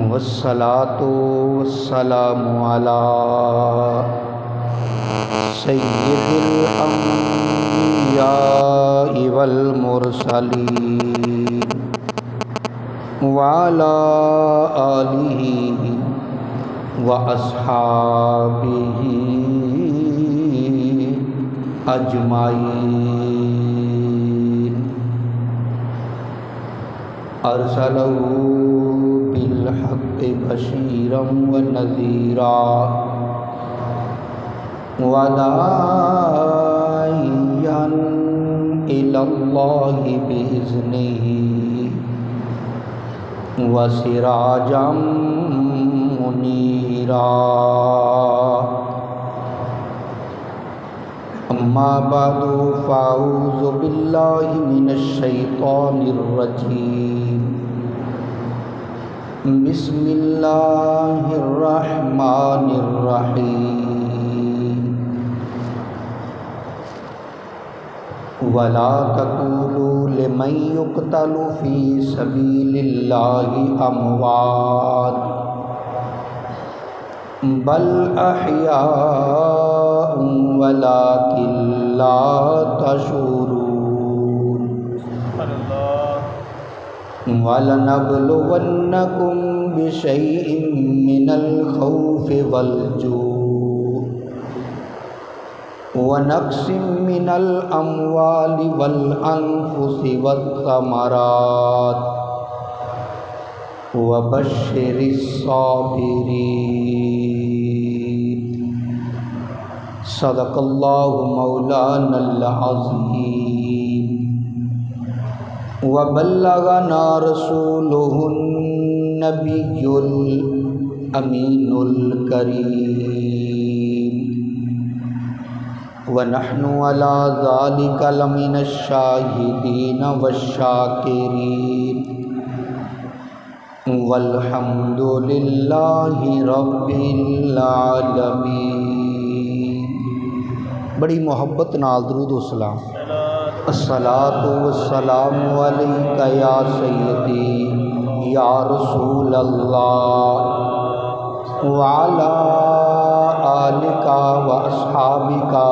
वस्सलातु वस्सलामु अला सय्यिदिल अंबियाइ वल मुरसलीन व अला आलिहि व अस्हाबिहि अजमाइन। अरसलहु बिलहक़्क़ि बशीरन व नज़ीरा व दाइयन इलल्लाहि बिइज़्निही व सिराजम मुनीरा। अम्मा बअदु फ़अऊज़ु बिल्लाहि मिनश शैतानिर रजीम। बिस्मिल्लाहिर रहमानिर रहीम। वला तक़ूलू लिमन युक़तलु फ़ी सबीलिल्लाहि अमवात बल अहयाउन वलाकिन ला तशऊरून। वलनब्लुवन्नकुम बिशैइन मिनल खौफ़ि वल जूअ व नक़्सिम मिनल अम्वालि वल अनफुसि वस्समरात व बश्शिरिस साबिरीन। सदक़ल्लाहु मौलानल अज़ीम व बल्लगना रसूलुहुन नबियुल अमीनुल करीम व नहनु अला ज़ालिका लमिनश शाहिदीन वश्शाकिरीन वल्हम्दुलिल्लाहि रब्बिल आलमीन। बड़ी मोहब्बत नाल दुरूद व सलाम। अस्सलातु वस्सलामु अलैका या सय्यदी या रसूल अल्लाह व अला आलिका व अस्हाबिका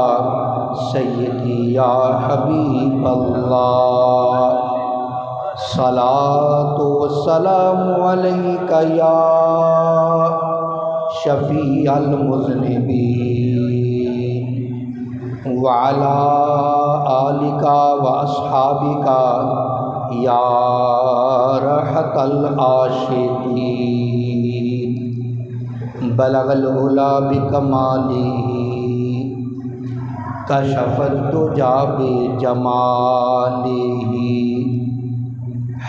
सय्यदी या हबीब अल्लाह। सलातु वस्सलामु अलैका या शफ़ीअल मुज़निबीन व अला आलिका व अस्हाबिका या रहतल आशिकीन। बलगल उला बिकमालिही कशफत दुजा बिजमालिही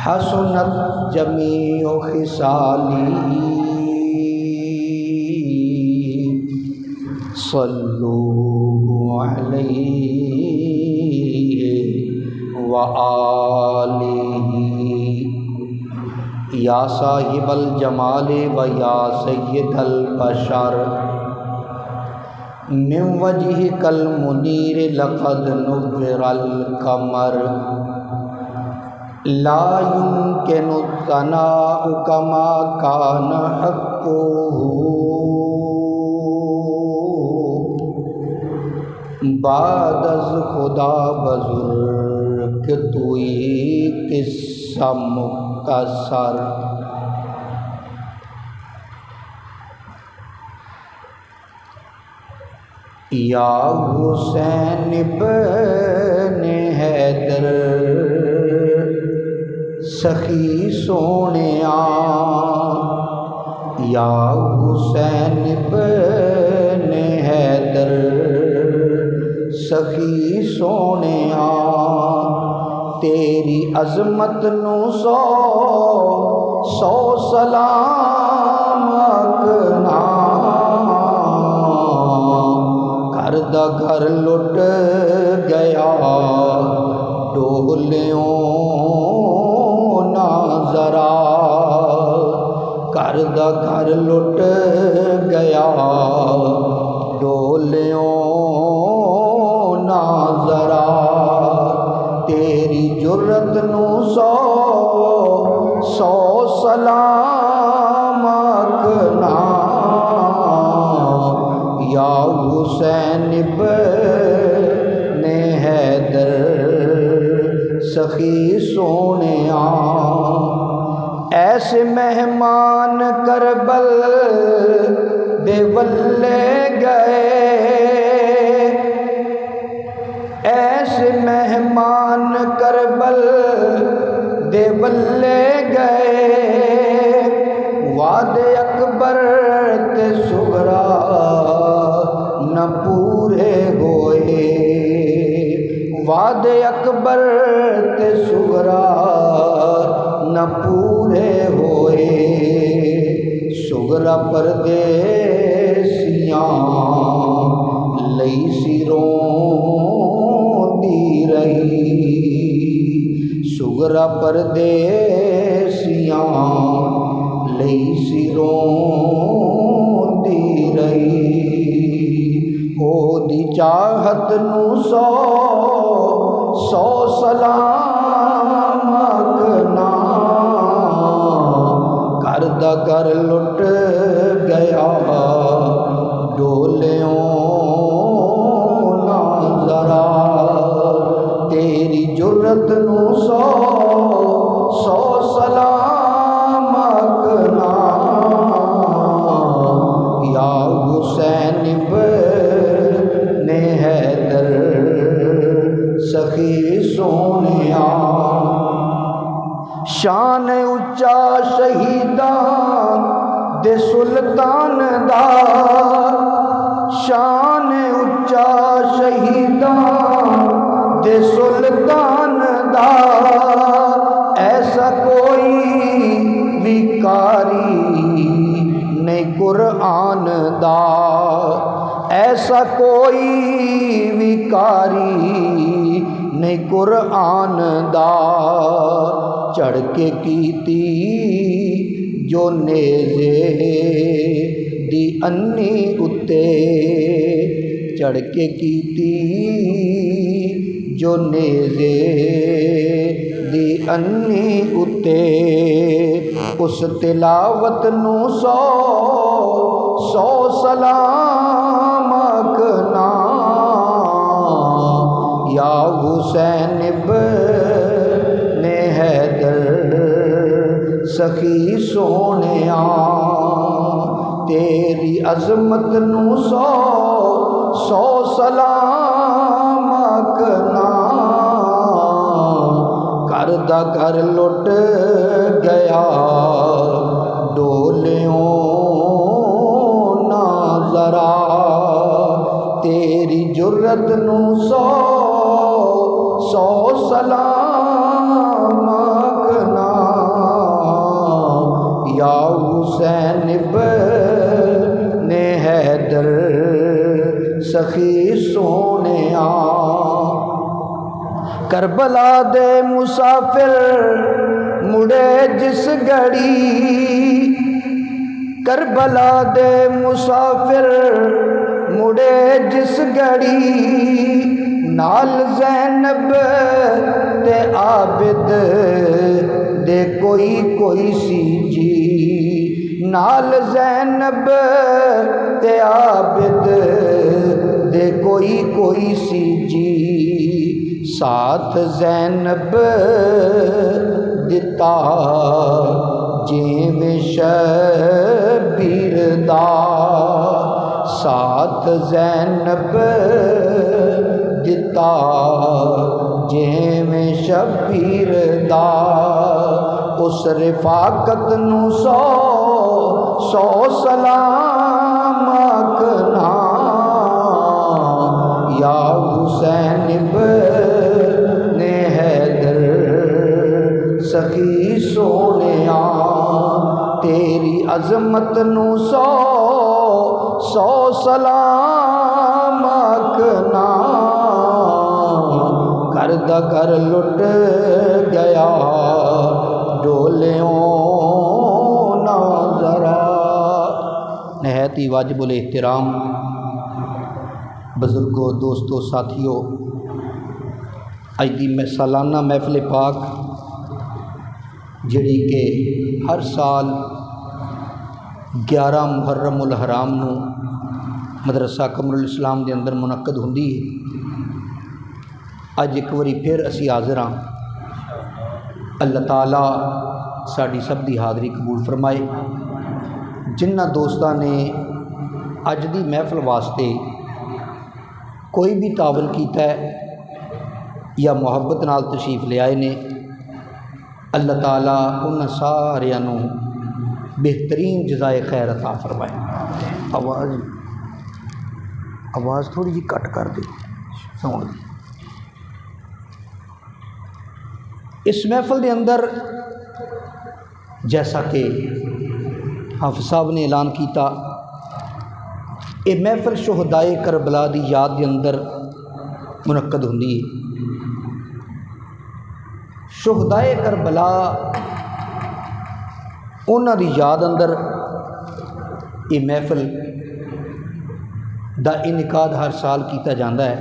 हसनत जमीउ खिसालिही सल्लू अलैहि व आलिही। या साहिबल जमाल व या सय्यदल बशर मिन वजहिकल मुनीर लक़द नुव्विरल क़मर ला युमकिनु सनाउ कमा कान हक़्क़ुहु बाद अज़ खुदा बुज़ुर्ग तुई किस्सा मुक़्तसर। या हुसैन इब्ने हैदर सखी सोनिया। या हुसैन इब्ने हैदर सखी सोनिया तेरी अज़मत नू सौ सौ सलाम आखना। घर दा घर लुट गया डोलियों ना जरा। घर दा घर लुट गया डोलियों ना जरा। तेरी तेरी जुर्रत नू सौ सौ सलाम आखना या हुसैन इब्ने हैदर सखी सोनिया। ऐसे मेहमान करबल दे वल्ले गए, ऐसे मेहमान करबल दे वल्ले गए। वादे अकबर ते सुगरा न पूरे होए, वादे अकबर ते सुगरा न पूरे होए। सुगरा परदेसियां लई सिरोंदी रही, सुगरा परदेसियां लई सिरोंदी रही। ओदी चाहत नू सौ सौ सलाम आखना घर दा घर लुट गया डोलियों ना जरा। तेरी जुर्रत नू सौ सौ सलाम आखना या हुसैन इब्ने हैदर सखी सोनिया। शान उच्चा शहीदां दे सुल्तान दा, शान उच्चा शहीदां दे सुल्तान दा। ऐसा कोई विकारी नहीं कुरान दा, ऐसा कोई विकारी नहीं कुरान दा। चढ़ के कीती जो नेज़े दी अन्नी उत्ते, चढ़ के कीती जो नेज़े दी अन्नी उत्ते। उस तिलावत नू सौ सौ सलाम आखना या हुसैन इब्ने हैदर सखी सोनिया। तेरी अजमत नू सौ सौ सलाम आखना घर दा घर लुट गया डोलियों ना जरा। तेरी जुर्रत नू सौ सौ सलाम आखना या हुसैन इब्ने हैदर सखी सोनिया। करबला दे मुसाफिर मुड़े जिस घड़ी, करबला दे मुसाफिर मुड़े जिस घड़ी। नाल ज़ैनब ते आबिद दे कोई कोई सी जी, नाल ज़ैनब ते आबिद दे कोई कोई सी जी। साथ ज़ैनब दिता जिवें शबीर दा, साथ ज़ैनब दिता जिवें शबीर दा। उस रिफाकत नू सौ सौ सलाम आखना या हुसैन इब्ने हैदर सखी सोनिया। तेरी अजमत नू सौ सौ सलाम आखना घर दा घर लुट गया डोलियों ना जरा। नहायत ही वाजिबुल एहतराम बुज़ुर्गों, दोस्तों, साथियों, अज दी सालाना महफिल पाक जिहड़ी कि हर साल 11 मुहर्रम उल हराम नूं मदरसा कमरुल इस्लाम के अंदर मुनक्कद हुंदी है। अज एक बारी फिर असी हाज़िर हाँ। अल्लाह ताला साड़ी सब की हाज़री कबूल फरमाए। जिन्हां दोस्तां ने अज दी महफिल वास्ते कोई भी तावल कीता है या मुहब्बत नाल तशरीफ़ ले आए ने, अल्लाह ताला उन्हां सारियां नूं बेहतरीन जज़ाए खैर अता फरमाए। आवाज़ थोड़ी जी घट कर दे सुन। इस महफिल के अंदर जैसा कि हाफिज़ साहब ने ऐलान किया, ये महफिल शुहदाए करबला की याद के अंदर मुनक्कद हुंदी है। शुहदाए करबला उन्हां दी याद अंदर ये महफिल दा इनकाद हर साल किया जाता है।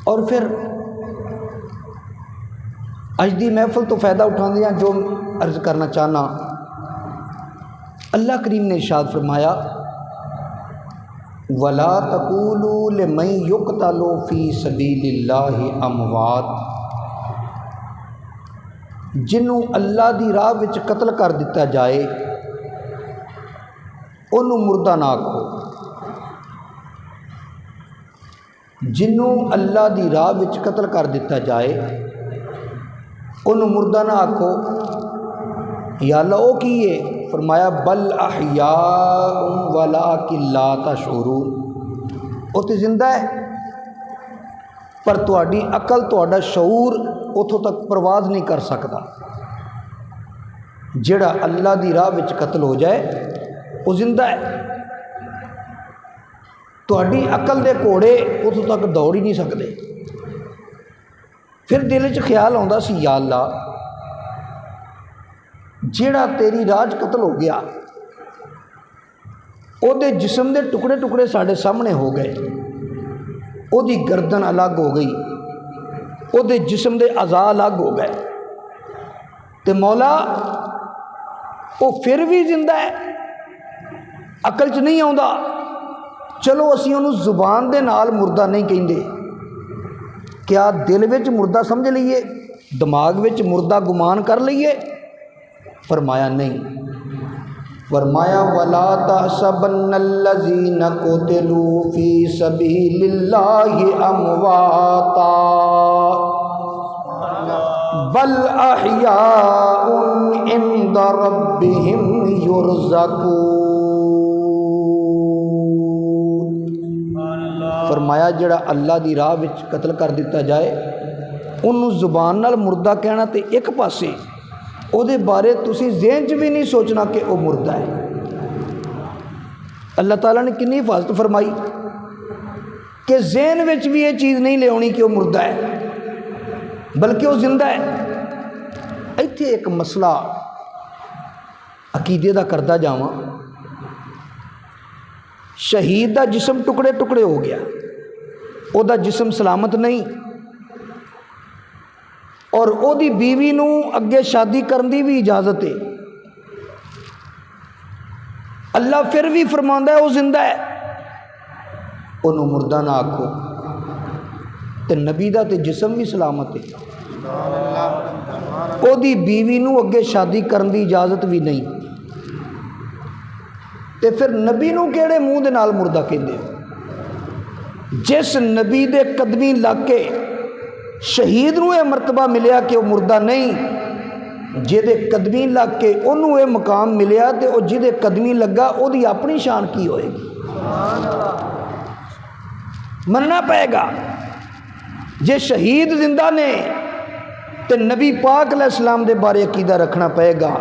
और फिर अज दी महफिल तो फ़ायदा उठाते हैं। जो अर्ज़ करना चाहना, अल्लाह करीम ने इरशाद फरमाया, वला तकूलू लिमन युक़तलू फ़ी सबीलिल्लाहि अमवात, जिन्हों अल्लाह दी राह विच कतल कर दिता जाए उन्हों मुर्दा ना आखो। जिन्हों अल्लाह दी राह विच कतल कर दिता जाए उन्हों मुर्दा ना आखो। या अल्लाह ओ की है? फरमाया बल अहयाउन वलाकिन ला तशऊरून, वो तो जिंदा है पर तुहाडी अकल तुहाडा शऊर उतों तक परवाज नहीं कर सकता। जिहड़ा अल्लाह दी राह विच कतल हो जाए वो जिंदा है, तुहाडी अकल दे घोड़े उतों तक दौड़ ही नहीं सकते। फिर दिल च ख्याल आउंदा सी, या अल्लाह जिहड़ा तेरी राह च कतल हो गया उहदे जिस्म दे टुकड़े टुकड़े साढ़े सामने हो गए, उहदी गर्दन अलग हो गई, उहदे जिस्म दे अज़ा अलग हो गए, तो मौला वो फिर भी जिंदा है, अकल च नहीं आउंदा। चलो असीं उहनूं जुबान दे नाल मुर्दा नहीं कहिंदे, क्या दिल विच मुर्दा समझ लीए, दिमाग विच मुर्दा गुमान कर लीए? फरमाया नहीं। फरमाया वला तहसबन्नल्लज़ीना कुतिलू फ़ी सबीलिल्लाहि अमवाता बल अहयाउन इंद रब्बिहिम युरज़क़ून। फरमाया जिहड़ा अल्लाह दी राह विच कतल कर दिता जाए उन्होंने जुबान नाल मुर्दा कहना तो एक पासे, उहदे बारे तुसी ज़हन च भी नहीं सोचना कि वह मुर्दा है। अल्लाह ताला ने कितनी हिफाजत फरमाई कि ज़हन विच भी ये चीज़ नहीं लियानी कि वह मुर्दा है, बल्कि वह जिंदा है। इत्थे एक मसला अकीदे दा करदा जावां। शहीद दा जिस्म टुकड़े टुकड़े हो गया, उहदा जिस्म सलामत नहीं, और ओदी बीवी नूं अगे शादी करन दी भी इजाज़त है। अल्लाह फिर भी फरमांदा है वो जिंदा है, उन्होंने मुर्दा ना आखो। तो नबी दा ते जिस्म भी सलामत है, ओदी बीवी नूं अगे शादी करन दी इजाज़त भी नहीं, तो फिर नबी नूं किहड़े मूँह दे नाल मुर्दा कहंदे हो? जिस नबी दे कदमी लग के शहीद नूं यह मरतबा मिलिया कि वह मुर्दा नहीं, जिहदे कदमी लग के उन्होंने यह मुकाम मिलिया, तो वह जिहदे कदमी लगा उहदी अपनी शान की होएगी? मनना पएगा। जे शहीद जिंदा ने तो नबी पाक अलैहिस्सलाम दे बारे अकीदा रखना पएगा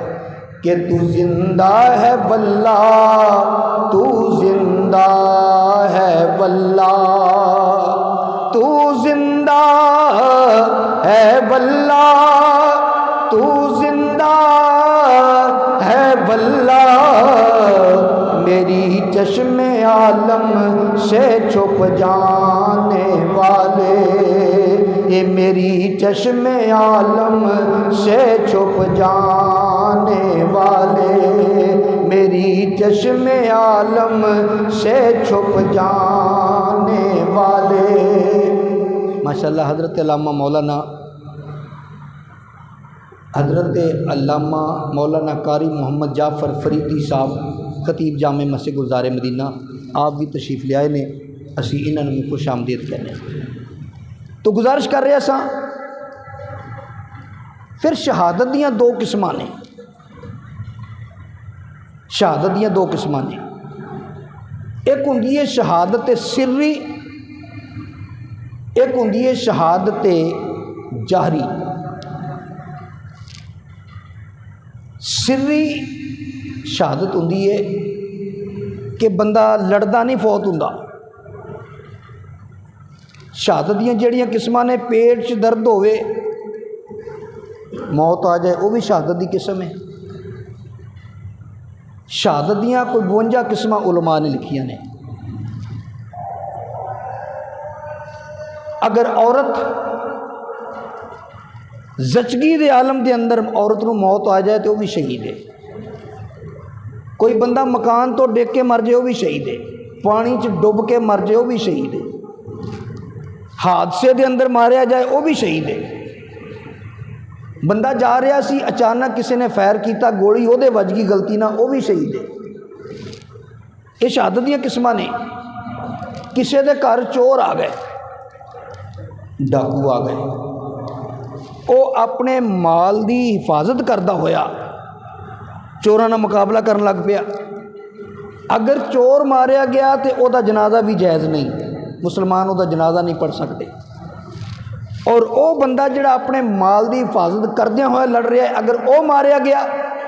कि तू जिंदा है वल्ला, तू जिंदा है वल्ला, तू जिंदा है वल्ला, तू जिंदा है वल्ला, मेरी चश्मे आलम से छुप जाने वाले ये मेरी चश्मे आलम से छुप जाने वाले, मेरी चश्मे आलम से छुप जाने वाले। माशाअल्लाह हज़रत अल्लामा मौलाना मौलाना कारी मोहम्मद जाफ़र फरीदी साहब खतीब जामे मस्जिद गुलज़ार मदीना आप भी तशरीफ़ ले आए ने, असी इन्हां नूं खुश आमदीद कहने। तो गुजारिश कर रहे सां, फिर शहादत दियाँ दो किस्मां ने, शहादत दियाँ दो किस्मां ने। एक हुंदी है शहादत सिर्री, एक हुंदी है शहादत जाहरी। सिर्री शहादत हुंदी है कि बंदा लड़दा नहीं फौत हुंदा। शहादत दियाँ जड़ियाँ किस्मां ने, पेट च दर्द होवे मौत आ जाए, वो भी शहादत की किस्म है। शहादत दियाँ कोई 52 किस्मां उलमा ने लिखियां ने। अगर औरत जचगी दे आलम के अंदर औरत नूं मौत आ जाए तो वह भी शहीद है। कोई बंदा मकान तो डिग के मर जाए वह भी शहीद है। पानी च डुब के मर जाए वह भी शहीद है। हादसे के अंदर मारिया जाए वह भी शहीद है। बंदा जा रहा सी, अचानक किसी ने फायर किया, गोली वो वज गई गलती ना, वह भी शहीद है। ये शहादत दियाँ किस्मां ने। किसी के घर चोर आ गए, डाकू आ गए, वो अपने माल की हिफाजत करता होया चोरां नाल मुकाबला करन लग पिया। अगर चोर मारिया गया तो वह जनाजा भी जायज़ नहीं, मुसलमान वह जनाजा नहीं पढ़ सकते। और वह बंदा जिहड़ा अपने माल की हिफाजत करदियां होया लड़ रहा है, अगर वह मारिया गया,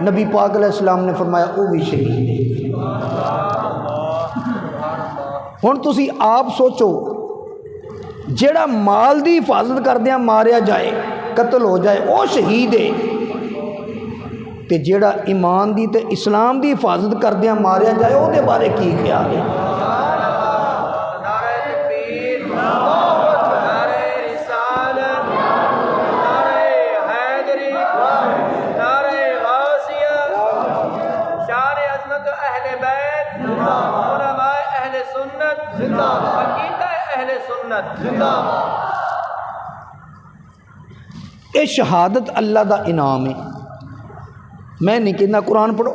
नबी पाक अलैहिस्सलाम ने फरमाया वह भी शहीद है। हुण तुसीं आप सोचो, जिहड़ा माल की हिफाजत करदियां मारिया जाए, कतल हो जाए, वह शहीद है, तो जिहड़ा ईमान की ते इस्लाम की हिफाजत करदियां मारिया जाए उसदे बारे की ख्याल है? ये शहादत अल्लाह का इनाम है। मैं नहीं कहना कुरान पढ़ो।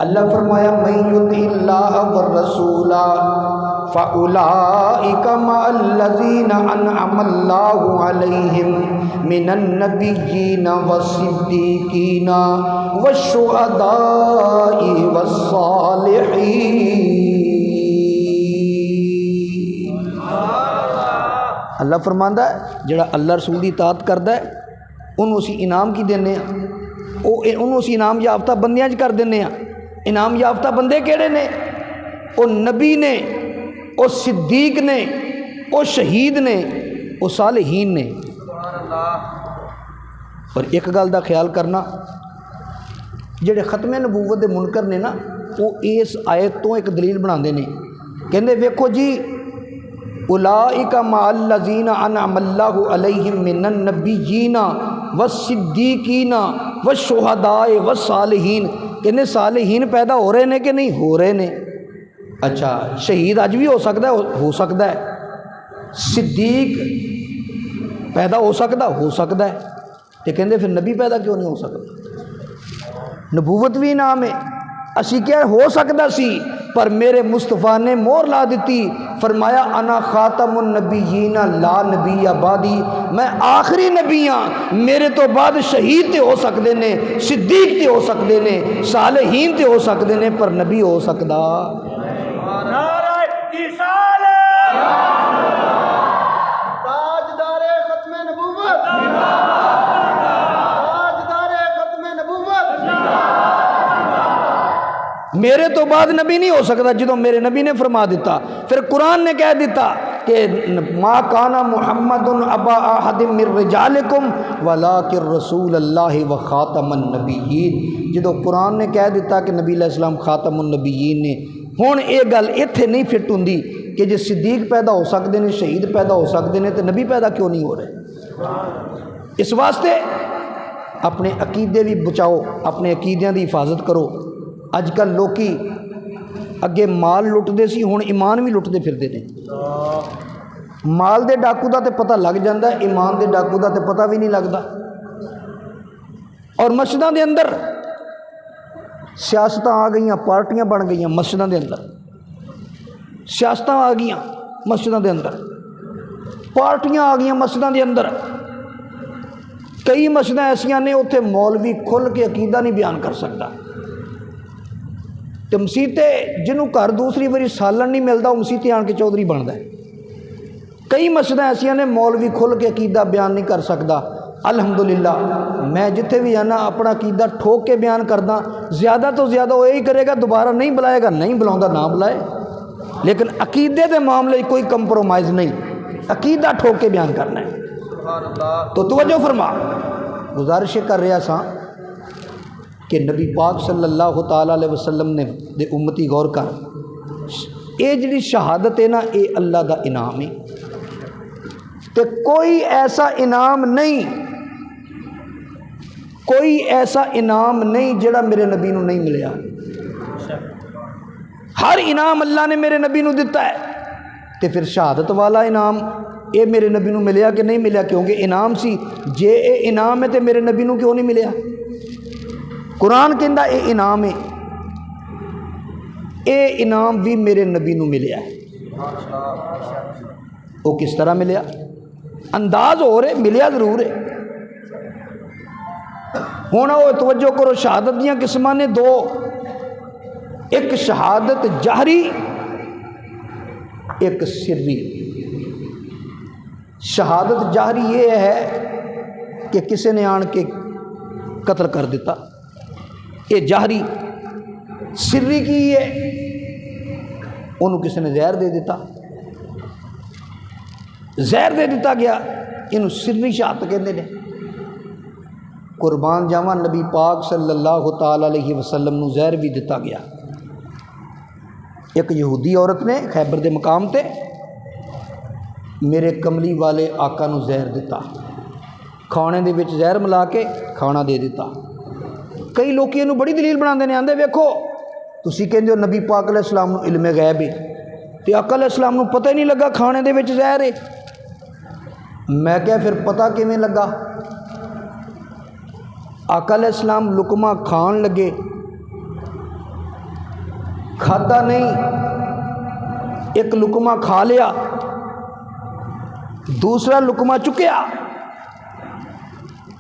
अल्लाह फरमाया मन युतिल्लाह व रसूला फउलाइका मअल्लज़ीना अनअमल्लाहु अलैहिम मिनन नबिय्यीना वस्सिद्दीकीना वश्शुहदाई वस्सालिहीन। अल्लाह फरमांदा है जिहड़ा अल्लाह रसूल की इताअत करदा है उन्होंने असीं इनाम की देने, उन्होंने असीं इनाम याफ्ता बंदियां कर देने। इनाम याफ्ता बंदे केड़े ने? वो नबी ने, वो सिद्दीक ने, वो शहीद ने, वो सालिहीन ने। और एक गल का ख्याल करना, जिहड़े खत्मे नबूवत के मुनकर ने ना, वो इस आयत तो एक दलील बनाते हैं। कहते वेखो जी, उलाइका मअल्लज़ीना अनअमल्लाहु अलैहिम मिनन नबिय्यीना वस्सिद्दीकीना वश्शुहदाए वस्सालिहीन। कहते सालिहीन पैदा हो रहे हैं कि नहीं हो रहे ने? अच्छा, शहीद अज भी हो सकता है, सिद्दीक पैदा हो सकता है, तो कहते फिर नबी पैदा क्यों नहीं हो सकता? नबूवत भी नाम है। असी क्या हो सकता सी, पर मेरे मुस्तफ़ा ने मोहर ला दी, फरमाया अना खातमुन नबीयीना ला नबी बादी, मैं आखिरी नबी हाँ, मेरे तो बाद शहीद तो हो सकते ने, सिद्दीक तो हो सकते ने, सालेहीन तो हो सकते ने, पर नबी हो सकता। मेरे तो बाद नबी नहीं हो सकता, जो मेरे नबी ने फरमा दिता। फिर कुरान ने कह दिता कि मा काना मुहम्मदुन अबा अहदिम मिर रिजालिकुम वलाकिन रसूलुल्लाह व खातमुन नबिय्यीन। जो कुरान ने कह दिता कि नबी अलैहि सलाम खातमुन नबिय्यीन ने, हुण ये गल इत्थे नहीं फिट हुंदी कि जे सिद्दीक पैदा हो सकते हैं, शहीद पैदा हो सकते हैं, तो नबी पैदा क्यों नहीं हो रहे। इस वास्ते अपने अकीदे भी बचाओ, अपने अकीदियां की हिफाजत करो। अजकल लोकी अगे माल लुटते सी, हुण ईमान भी लुटते फिरते हैं। माल दे डाकू का तो पता लग जाता, ईमान दे डाकू का तो पता भी नहीं लगता। और मस्जिदों के अंदर सियासत आ गई, पार्टियां बन गई मस्जिदों के अंदर, सियासत आ गई मस्जिदों के अंदर, पार्टियां आ गई मस्जिदों के अंदर। कई मस्जिद ऐसिया ने उत्थे मौलवी खुल के अकीदा नहीं बयान कर सकता, तो मसीते जिन्होंने घर दूसरी बारी सालन नहीं मिलता, वो मसीते आन के चौधरी बनता है। कई मस्जिद ऐसिया ने मौलवी खुल के अकीदा बयान नहीं कर सकता। अल्हम्दुलिल्लाह मैं जिथे भी जाना अपना अकीदा ठोक के बयान करदा। ज़्यादा तो ज़्यादा वो यही करेगा, दोबारा नहीं बुलाएगा, नहीं बुलाऊंगा ना बुलाए, लेकिन अकीदे के मामले कोई कंप्रोमाइज़ नहीं, अकीदा ठोक के बयान करना है। तो तवज्जो फरमा, गुजारिश कर रहा सा कि नबी पाक सल्लल्लाहु ताला अलैहि वसल्लम ने दे उम्मती गौर कर, ये जी शहादत है ना, ये अल्लाह का इनाम है। तो कोई ऐसा इनाम नहीं, कोई ऐसा इनाम नहीं जिहड़ा मेरे नबी नूं नहीं मिलिया। हर इनाम अल्लाह ने मेरे नबी नूं दिता है। तो फिर शहादत वाला इनाम ये मेरे नबी नूं मिलिया कि नहीं मिलिया? क्योंकि इनाम सी, जे ये इनाम है तो मेरे नबी नूं क्यों नहीं मिलिया? कुरान कहता ये इनाम है, ये इनाम भी मेरे नबी नूं मिलिया है। वो किस तरह मिलिया? अंदाज हो रहे, मिलिया जरूर है। हुण वो तवज्जो करो, शहादत दियां किस्मां ने दो, एक शहादत जाहरी, एक सिर्री। शहादत जाहरी ये है कि किसी ने आन के कत्ल कर दिता, ये जाहरी। सिर्री की है, उन्होंने किसी ने जहर दे दिता, जहर दे दिता गया, इनू सिर्री शहादत कहते हैं। कुर्बान जावा नबी पाक सल्लल्लाहु ताला अलैहि वसल्लम नू जहर भी दिता गया। एक यहूदी औरत ने खैबर के मकाम ते मेरे कमली वाले आका नू जहर दिता, खाने दे विच जहर मिला के खाना दे दिता। कई लोग इनू बड़ी दलील बनाते हैं, आंदे वेखो तुसी कहंदे हो नबी पाक अलैहिस्सलाम नू इल्मे गैब है, तो आका अलैहिस्सलाम नू पता ही नहीं लगा खाने दे विच जहर है। मैं क्या फिर पता किवें लगा? आका अलैहिस्सलाम लुकमा खान लगे, खादा नहीं, एक लुकमा खा लिया, दूसरा लुकमा चुकया,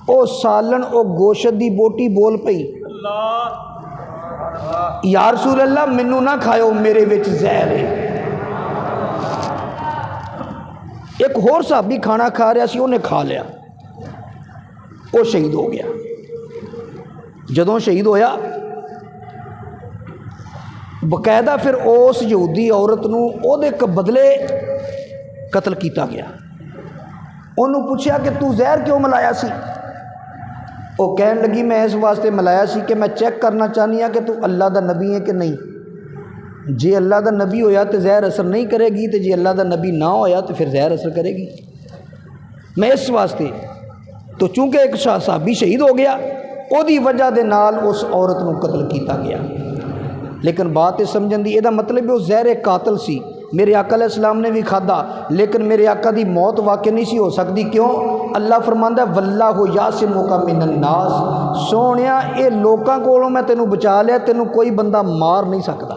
ओ सालन ओ गोशत दी बोटी बोल पई, या रसूल अल्लाह मैनू ना खाओ, मेरे विच जहर है। एक होर साहबी खाना खा रहा सी, उन्हें खा लिया, वो शहीद हो गया। जदों शहीद होया, बकायदा फिर उस यहूदी औरत नूं ओहदे बदले कतल किया गया। उन्होंने पूछा कि तू जहर क्यों मिलाया सी? वो कहन लगी मैं इस वास्ते मिलाया सी कि मैं चेक करना चाहनी हाँ कि तू अल्लाह का नबी है कि नहीं। जे अल्लाह का नबी होया तो जहर असर नहीं करेगी, तो जे अल्लाह का नबी ना होया तो फिर जहर असर करेगी। मैं इस वास्ते तो चूँकि एक साहबी शहीद हो गया, ओदी वजह दे नाल उस औरत नूं कतल किया गया। लेकिन बात इस समझण दी, इहदा मतलब वो जहर कातल सी। मेरे आका अलैहिस्सलाम ने भी खादा, लेकिन मेरे आका की मौत वाकई नहीं सी हो सकती। क्यों? अल्लाह फरमांदा वल्लाहु यासिमुका मिनन नास, सोहणिया ये लोकां कोलों मैं तेनू बचा लिया, तेनू कोई बंदा मार नहीं सकता।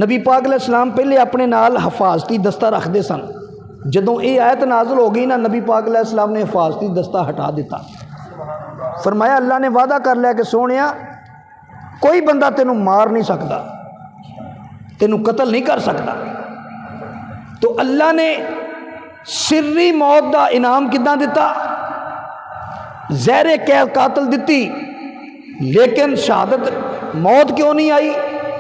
नबी पाक अलैहिस्सलाम पहले अपने नाल हिफाजती दस्ता रखते सन। जदों ये आयत नाज़िल हो गई ना, नबी पाक अलैहिस्सलाम ने हिफाजती दस्ता हटा दिता। फरमाया अल्लाह ने वादा कर लिया कि सोहणिया कोई बंदा तेनू मार नहीं सकता, तेनू कतल नहीं कर सकता। तो अल्लाह ने सिर्री मौत का इनाम किदां दिता? जहरे कातल दिती, लेकिन शहादत मौत क्यों नहीं आई?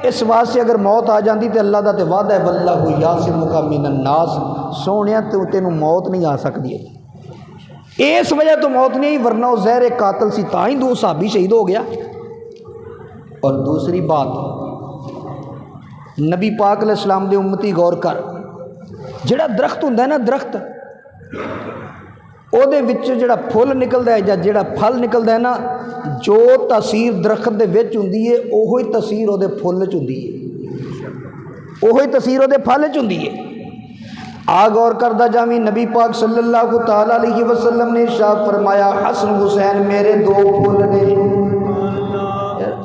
इस वास्ते अगर मौत आ जाती तो अल्लाह का तो वादा है वल्लाहु यासिमुका मिनन नास, सोहणिया तो तेनू मौत नहीं आ सकती। इस वजह तो मौत नहीं आई, वरना वो जहर कातल सी, तां ही दो साहबी शहीद हो गया। और दूसरी बात, नबी पाक अलैहिस्सलाम दे उम्मती गौर कर, जिहड़ा दरख्त हुंदा है ना, दरख्त ਉਹਦੇ ਵਿੱਚ ਜਿਹੜਾ ਫੁੱਲ ਨਿਕਲਦਾ ਹੈ ਜਾਂ ਜਿਹੜਾ ਫਲ ਨਿਕਲਦਾ ਹੈ ਨਾ, ਜੋ ਤਾਸੀਰ ਦਰਖਤ ਦੇ ਵਿੱਚ ਹੁੰਦੀ ਹੈ ਉਹੀ ਤਾਸੀਰ ਉਹਦੇ ਫੁੱਲ 'ਚ ਹੁੰਦੀ ਹੈ, ਉਹੀ ਤਾਸੀਰ ਉਹਦੇ ਫਲ 'ਚ ਹੁੰਦੀ ਹੈ। आ गौर करदा जावी, नबी पाक सल्लल्लाहु ताला अलैहि वसल्लम ने इरशाद फरमाया, हसन हुसैन मेरे दो फुल ने।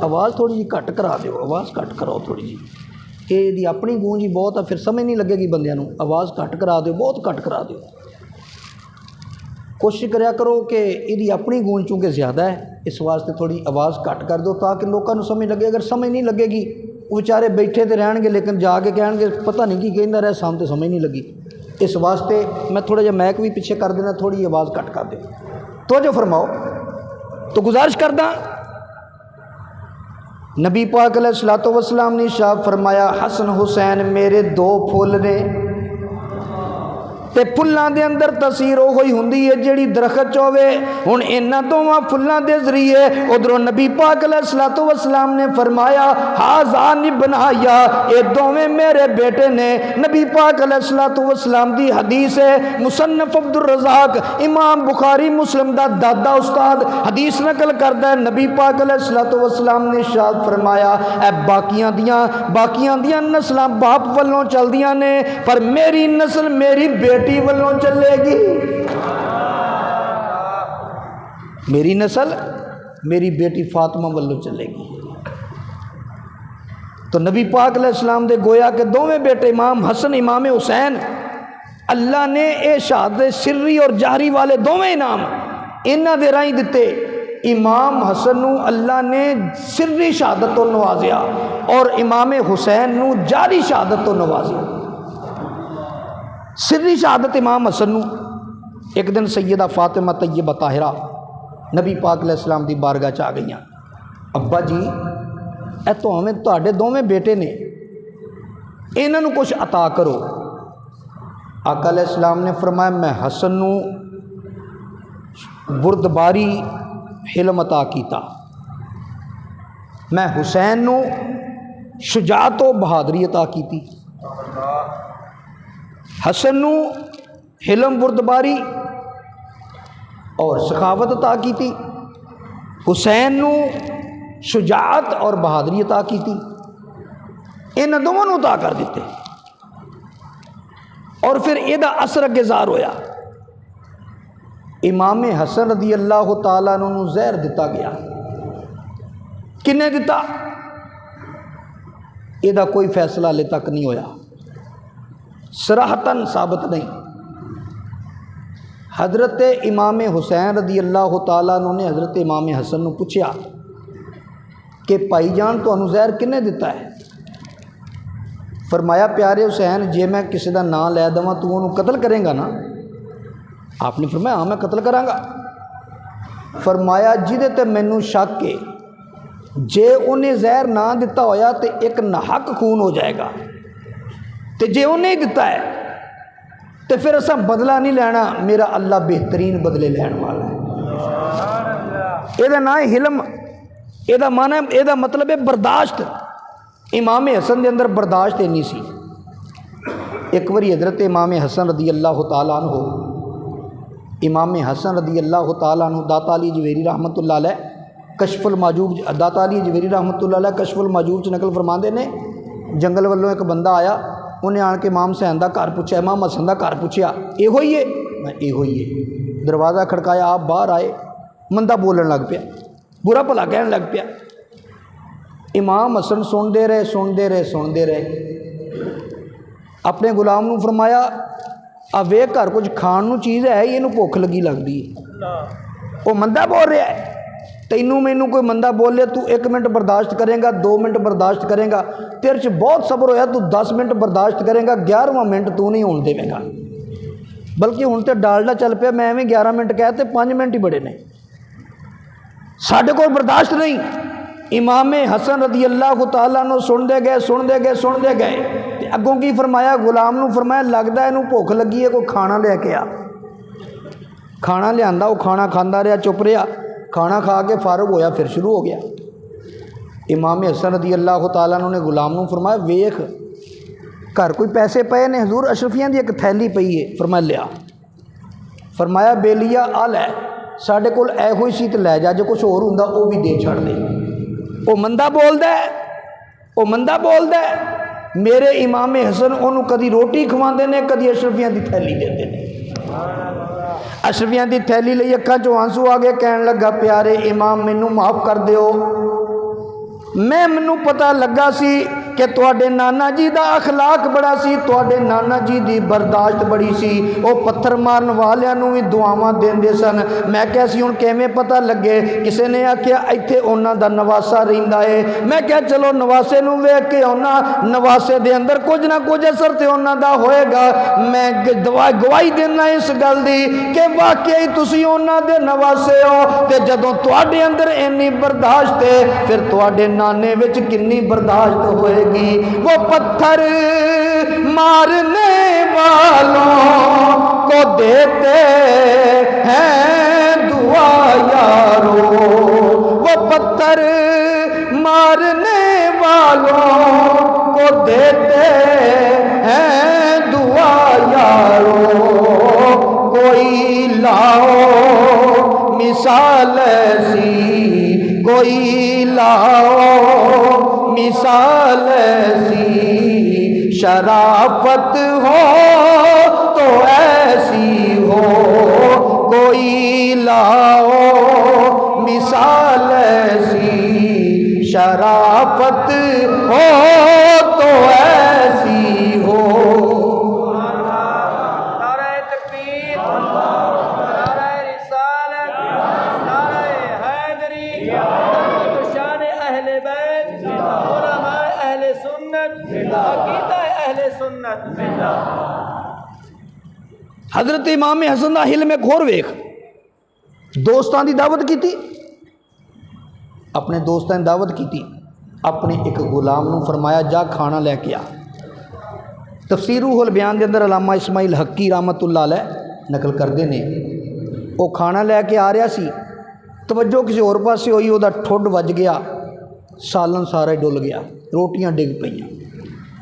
आवाज़ थोड़ी जी घट करा दो, आवाज़ घट कराओ थोड़ी जी, ये अपनी गूंज ही बहुत है, फिर समझ नहीं लगेगी बंदियां नूं। आवाज़ घट करा दो, बहुत घट करा दो। कोशिश करा करो कि ये अपनी गूंज चूँकि ज़्यादा है, इस वास्ते थोड़ी आवाज़ घट कर दो ताकि लोगों को समझ लगे। अगर समझ नहीं लगेगी वो बेचारे बैठे तो रहणगे, लेकिन जाके कहेंगे पता नहीं की कहंदा रहा, सामने तो समझ नहीं लगी। इस वास्ते मैं थोड़ा जिहा मैक भी पिछे कर देना, थोड़ी आवाज़ घट कर दे, तो जो फरमाओ। तो गुजारिश करदा, नबी पाक अलैहिस्सलातु वस्सलाम ने इरशाद फरमाया, हसन हुसैन मेरे दो फुल ने, ते फुल्लां दे अंदर तसीर ओही हुंदी है जिहड़ी दरखत च होवे। हुण इन्हां दोवां फुल्लां दे ज़रिए उधरों नबी पाक अलैहिस्सलातु वस्सलाम ने फरमाया, हाज़ान इब्न हया, ये दोवें मेरे बेटे ने। नबी पाक अलैहिस्सलातु वस्सलाम दी हदीस है, मुसन्नफ अब्दुर रज़ाक इमाम बुखारी मुस्लिम दा दादा उस्ताद हदीस नकल करदा है। नबी पाक अलैहिस्सलातु वस्सलाम ने इरशाद फरमाया, ए बाकियां दियां नस्लां बाप वल्लों चलदियां ने, पर मेरी नस्ल मेरी बेटी वल्लों चलेगी। मेरी नस्ल मेरी बेटी फातिमा वल्लों चलेगी। तो नबी पाक अलैहिस्सलाम दे गोया के दोवें बेटे इमाम हसन इमाम हुसैन, अल्लाह ने ये शहादत सिर्री और जाहरी वाले दोवें इनाम इन्हां दे राही दिते। इमाम हसन नूं अल्लाह ने सिर्री शहादत तो नवाजिया और इमाम हुसैन नूं जारी शहादत तो नवाजिया। सिर्री शहादत इमाम हसन नूं, एक दिन सैयदा फातिमा तैयबा ताहिरा नबी पाक अलैहिस्सलाम दी बारगाह च आ गईयां। अब्बा जी ए तो हमें तुहाडे दोवें बेटे ने, इन्हां नूं कुछ अता करो। आका अलैहिस्सलाम ने फरमाया, मैं हसन नूं बुरदबारी हिलम अता कीता, मैं हुसैन नूं शुजाअत व बहादरी अता कीती। हसन नूं हिलम बुरदबारी और सखावत अता कीती, हुसैन नूं शुजाअत और बहादरी अता कीती। इन्हां दोवां नूं अता कर दिते। और फिर इहदा असर अगे ज़ाहिर होया। इमाम हसन रदी अल्लाह तआला अन्हु नूं ज़हर दिता गया। किन्ने दिता? इहदा कोई फैसला हाले तक नहीं होया, सराहतन साबित नहीं। हज़रत इमाम हुसैन रदी अल्लाह तआला अन्हु ने हज़रत इमाम हसन नूं पुछया कि भाईजान तुहानूं ज़हर किन्ने दिता है? फरमाया, प्यारे हुसैन जे मैं किसी का नाम लै देवां तू उन्होंने कतल करेंगा ना? आपने फरमाया हाँ मैं कतल करांगा। फरमाया जिहदे ते मैनू शक है, जे उन्हें जहर ना दिता होया तो एक नाहक खून हो जाएगा, तो जे उन्हें दिता है तो फिर असा बदला नहीं लेना, मेरा अल्लाह बेहतरीन बदले लैन वाला है। यदा ना हिलम, यदा माना, यदा मतलब है बर्दाश्त। इमाम हसन के अंदर बर्दाश्त इन्नी सी। एक बारी हज़रत इमाम हसन रदी अल्लाह तआला अन्हु, इमाम हसन रदी अल्लाह तआला अन्हु दाता अली जवेरी रहमतुल्लाह अलैह कशफुल माजूब, दाता अली जवेरी रहमतुल्लाह अलैह कशफुल माजूब च नकल फरमाते ने, जंगल वालों एक बंदा आया, उन्हें आन के इमाम हुसैन का घर पूछा, इमाम हसन का घर पूछया, इहो ही है? मैं इहो ही है। दरवाज़ा खड़काया, आप बाहर आए, मंदा बोलन लग पिया, बुरा भला कहन लग पिया। इमाम हसन सुनते रहे। अपने गुलाम नूं फरमाया, आ वे घर कुछ खाण नूं चीज़ है, इनू भुख लगी लगती है। वो मंदा बोल रहा है, तैनू मैनू कोई मंदा बोले तू 1 मिनट बर्दाश्त करेगा, 2 मिनट बर्दाश्त करेगा, तेरे च बहुत सब्र होया तू 10 मिनट बर्दाश्त करेगा, 11वां मिनट तू नहीं होने देवेगा। बल्कि हुण तो डालडा चल पिया, मैं एवं 11 मिनट कह ते 5 मिनट ही बड़े ने, साढ़े कोल बर्दाश्त नहीं। इमाम हसन रदी अल्लाह तआला अन्हु सुनते गए। अगों की फरमाया, गुलाम नूं फरमाया, लगता इनू भुख लगी है, कोई खाना लैके आ। खाना लिया, वो खाना खाता रहा, चुप रहा, खाना खा के फारग होया, फिर शुरू हो गया। इमाम हसन रदी अल्लाह तआला अन्हु ने गुलाम नूं फरमाया, वेख घर कोई पैसे पे ने, हजूर अशरफियां की एक थैली पई है, फरमाया लिया। फरमाया बेलिया आ लै, साढ़े कोल एहो ही सी ते लै जा, जो कुछ होर हुंदा वो भी दे छड़ दे। वो मंदा बोलदा है, वो मंदा बोलदा है। मेरे इमाम हसन उन्होंने कदी रोटी खवाते हैं, कदी अशरफियां की थैली देते हैं। अशरफियां की थैली लिए अक्खां चों आंसू आ गए, कहन लगा प्यारे इमाम मैनू माफ़ कर दिओ, मैनू पता लगा सी कि तुहाडे नाना जी का अखलाक बड़ा सी, तुहाडे नाना जी की बर्दाश्त बड़ी सी, वो पत्थर मारन वालियां नूं भी दुआवां देंदे सन। मैं क्या सी हुण किवें पता लगे, किसी ने आख्या इत्थे उन्हां दा नवासा रहिंदा है। मैं क्या चलो नवासे नूं वेख के आउणा, नवासे दे अंदर कुछ ना कुछ असर ते उन्हां दा होएगा। मैं गवाही देना इस गल दी कि वाकई तुसीं उन्हां दे नवासे हो, ते जदों तुहाडे अंदर इन्नी बर्दाश्त है, फिर तुहाडे नाने विच किन्नी बर्दाश्त होए। वो पत्थर मारने वालों को देते हैं दुआ यारो, वो पत्थर मारने वालों को देते हैं दुआ यारो। कोई लाओ मिसाल ऐसी, कोई लाओ मिसाल ऐसी, शराफत हो तो ऐसी हो। कोई लाओ मिसाल ऐसी, शराफत हो तो ऐसी हो। नारे तकबीर, नारे रिसालत, नारे हैदरी, शान अहले बैत, उलमा अहले सुन्नत, अकीदा अहले सुन्नत। हजरत इमाम हसन दा हिल्म खोर वेख, दोस्तां दी दावत की, अपने दोस्तां दी दावत की, अपने एक गुलाम नूं फरमाया जा खाना लैके आ। तफसीर रूहुल बयान के अंदर अलामा इस्माइल हक्की रहमतुल्लाह अलैह नकल करते हैं, वो खाना लैके आ रहा सी, तवज्जो किसी होर पासे होई, उहदा ठुड वज गया, सालन सारा डुल गया, रोटियां डिग पईयां।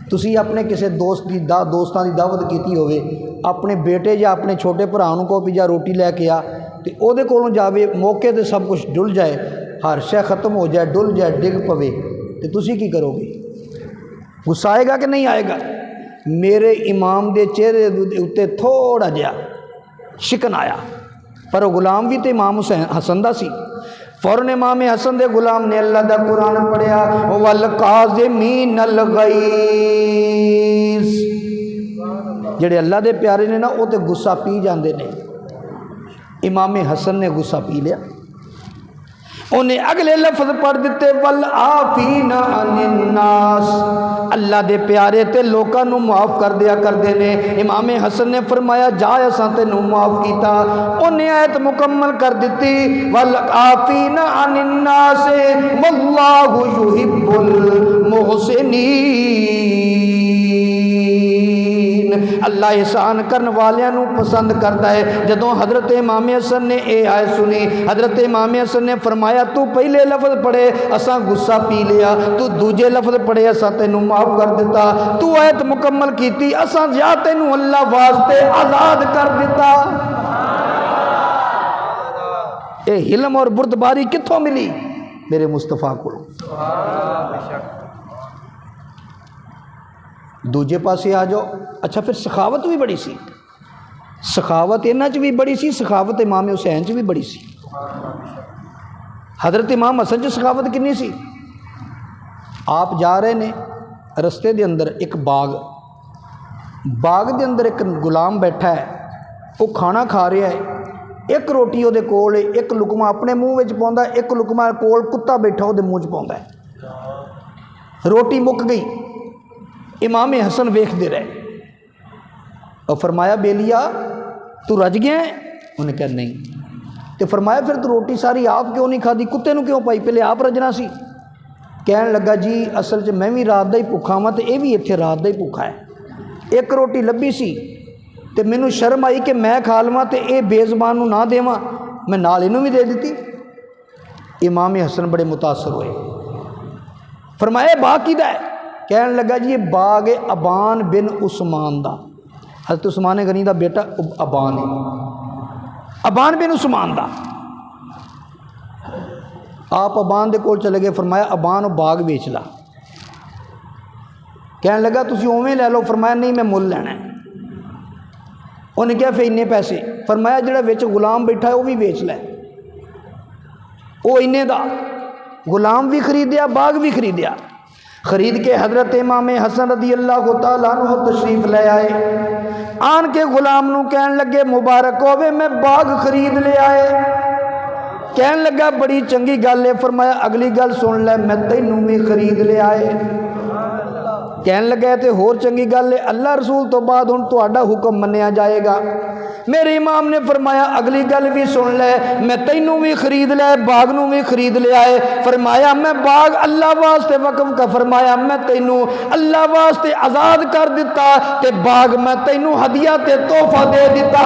तुसी अपने किसी दोस्तां दी दावत की होवे, अपने बेटे या अपने छोटे भरा नूं कहो भी जा रोटी लैके आ, तो उहदे कोलों जावे, मौके ते सब कुछ डुल जाए, हर शै खत्म हो जाए, डुल जाए, डिग पवे, तो तुसी की करोगे? गुस्सा आएगा कि नहीं आएगा? मेरे इमाम दे चेहरे उत्ते थोड़ा जिहा शिकन आया, पर वो गुलाम भी तो इमाम हुसैन हसन दा सी। फौरन इमाम हसन दे गुलाम ने अल्लाह दा कुरान पढ़िया, वल काज़िमीनल गैज़, जेड़े अल्लाह दे प्यारे ने ना, वो तो गुस्सा पी जाते हैं। इमाम हसन ने गुस्सा पी लिया, उन्हें अगले लफ्ज पढ़ दिते, वल आफीना अनिन्नास, अल्लाह दे प्यारे ते लोकां नूं माफ़ कर दिया करते ने। इमाम हसन ने फरमाया जा असां तैनूं माफ़ कीता। उन्हें आयत मुकम्मल कर दी, वल आफीना अनिन्नास वल्लाहु युहिब्बुल मुहसिनीन, अल्लाह एहसान करन वालियां नूं पसंद करता है। जदों हज़रत इमाम हसन ने ये आयत सुनी, हज़रत इमाम हसन ने फरमाया तू पहले लफ्ज़ पढ़े असां गुस्सा पी लिया, तू दूजे लफ्ज़ पढ़े असां तैनूं माफ़ कर दिता, तू आयत मुकम्मल की असां या तैनूं अल्लाह वास्ते आज़ाद कर दिता। ये हिल्म और बुर्दबारी कित्थों मिली? मेरे मुस्तफ़ा को। दूजे पासे आ जाओ, अच्छा फिर सखावत भी बड़ी सी, सखावत इन्हां च भी बड़ी सी, सखावत इमाम हुसैन च भी बड़ी सी। हज़रत इमाम हसन च सखावत कितनी सी? आप जा रहे ने, रस्ते दे अंदर एक बाग दे अंदर एक गुलाम बैठा है, वो खाना खा रहा है, एक रोटी उहदे कोल, एक लुकमा अपने मूँह में पाउंदा, एक लुकमा कोल कुत्ता बैठा उहदे मूँह च पाउंदा है। रोटी मुक गई, इमाम हसन वेखते रहे और फरमाया बेलिया तू रज गया है? उन्हें कहा नहीं। तो फरमाया फिर तू रोटी सारी आप क्यों नहीं खाधी, कुत्ते नूं क्यों पाई, पहले आप रजना सी। कहन लगा जी असल च मैं भी रात का ही भुखा वा, तो यह भी इत्थे रात का ही भुखा है। एक रोटी लभी सी तो मैनू शर्म आई कि मैं खा लवां तो यह बेज़बान नूं ना देवां, मैं नाल इनू भी दे दी। इमाम हसन बड़े मुतासर हुए, फरमाया बाकी दा है, कहन लगा जी ये बाग है अबान बिन उस्मान दा, हज़रत उस्मान गनी का बेटा अबान है, अबान बिन उस्मान दा। आप अबान दे कोल चले गए, फरमाया अबान बाग बेच ला। कहन लगा तुसी उवें लै लो, फरमाया नहीं मैं मुल लैना है। उन्हें कहा फिर इन्ने पैसे, फरमाया जिहड़ा विच गुलाम बैठा है वह भी बेच लै। वो इन्ने दा गुलाम भी खरीदिया, बाग भी खरीदिया। खरीद के हज़रत इमाम हसन रदी अल्लाह तआला अन्हु तशरीफ ले आए। आन के गुलाम नूं कहन लगे मुबारक होवे मैं बाग खरीद ले आए। कहन लगा बड़ी चंगी गल है। फरमाया अगली गल सुन लै, मैं तैनूं भी खरीद ले आए। कहन लगा तो होर चंगी गल है, अल्लाह रसूल तो बाद हुण तुहाडा हुक्म मन्निया जाएगा। मेरे इमाम ने फरमाया अगली गल भी सुन ले, मैं तैनूं भी खरीद लिया, बाग नूं भी खरीद लिया है। फरमाया मैं बाग अल्लाह वास्ते वक़्फ़ का, फरमाया मैं तैनूं अल्लाह वास्ते आज़ाद कर दिता, ते बाग मैं तैनूं हदिया ते तोहफा दे दिता।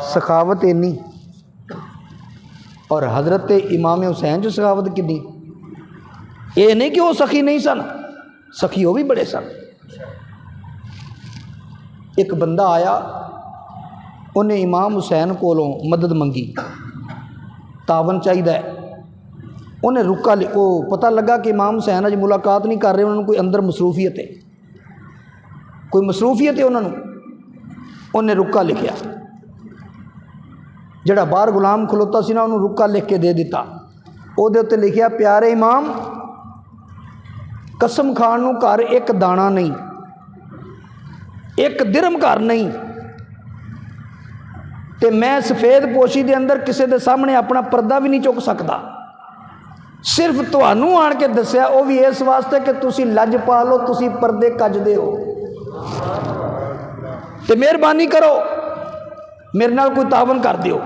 सखावत इन्नी, और हज़रत इमाम हुसैन जो सखावत कितनी। ये नहीं कि वो सखी नहीं सन, सखी वो भी बड़े सन। एक बंदा आया, उन्हें इमाम हुसैन कोलों मदद मंगी, तावन चाहिए। उन्हें रुका वो पता लगा कि इमाम हुसैन अज मुलाकात नहीं कर रहे, उन्होंने कोई अंदर मसरूफियत है, कोई मसरूफियत है उन्होंने। उन्हें रुका लिखिया, जड़ा बाहर गुलाम खलोता सी ना उन्होंने रुका लिख के दे दिता। उहदे उत्ते लिखिया प्यारे इमाम कसम खान नूं घर एक दाना नहीं, एक दिरम घर नहीं, ते मैं सफेद पोशी दे अंदर किसी दे सामने अपना पर्दा भी नहीं चुक सकता। सिर्फ तुहानू आन के दसिया, वो भी इस वास्ते कि तुसी लज पा लो, तुसी पर्दे कजदे हो, ते मेहरबानी करो मेरे नाल कोई तावन कर दियो।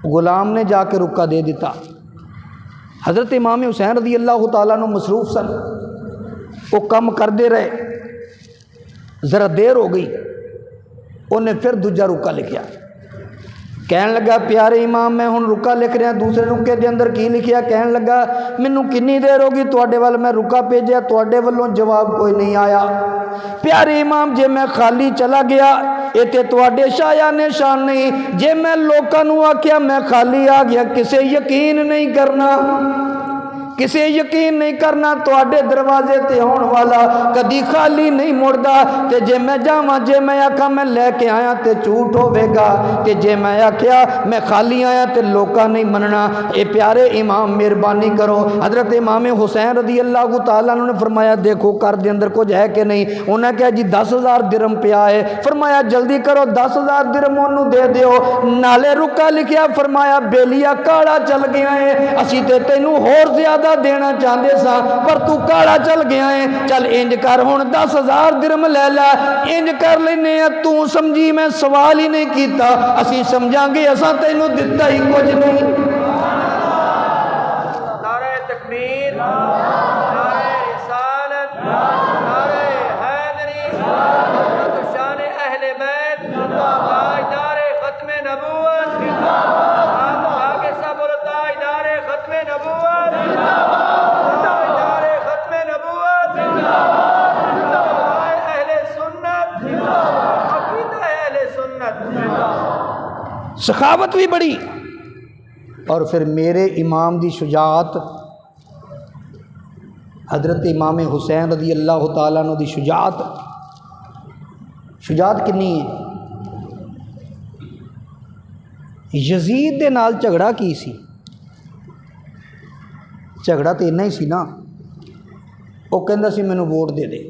गुलाम ने जाके रुका दे दिता। हज़रत इमाम हुसैन रज़ी अल्लाह तआला अन्हु मसरूफ सन, वो कम करते रहे, ज़रा देर हो गई, उन्हें फिर दूजा रुका लिखिया। कहन लगा प्यारे इमाम मैं हुण रुका लिख रहा, दूसरे रुके के अंदर की लिखिया। कहन लगा मैनू कितनी देर होगी तुहाडे वल मैं रुका भेजा, तुहाडे वल्लों जवाब कोई नहीं आया। प्यारे इमाम जे मैं खाली चला गया ये तो तुहाडे शाया ने शान नहीं, जे मैं लोकां नूं आख्या मैं खाली आ गया किसे यकीन नहीं करना, किसे यकीन नहीं करना। तुहाडे दरवाजे ते आउण वाला कदी खाली नहीं मुड़दा, ते जे मैं जावां जे मैं आखा मैं लैके आया तो झूठ होवेगा, ते जे मैं आख्या मैं खाली आया तो लोकां नहीं मनना। ये प्यारे इमाम मेहरबानी करो। हज़रत इमाम हुसैन रज़ी अल्लाह तआला अन्हु ने फरमाया देखो घर के अंदर कुछ है कि नहीं। उन्हें कहा जी 10,000 दिरम पिया है। फरमाया जल्दी करो 10,000 दिरम उन्होंने दे दियो। नाले रुका लिखिया, फरमाया बेलिया काला चल गया है, असी ते तैनू होर ज्यादा देना चाहते सा पर तू काला चल गया है। चल इंज कर हुण 10,000 दिरम ले ला, इंज कर लेने तू समझी मैं सवाल ही नहीं किया, असी समझांगे असा तैनू दिता ही कुछ नहीं। नारे तकबीर, नारे रिसालत, नारे हैदरी, शान अहले बैत, ताजदार खत्म नबूवत, हम आगे सब बोलता ताजदार खत्म नबूवत, सखावत भी बड़ी। और फिर मेरे इमाम दी शुजात, हज़रत इमाम हुसैन रज़ी अल्लाह तआला अन्हु दी शुजात, शुजात कितनी है। यजीद दे नाल झगड़ा की सी, झगड़ा तो इन्ना ही सी ना, वो कहंदा सी मैनू वोट दे दे।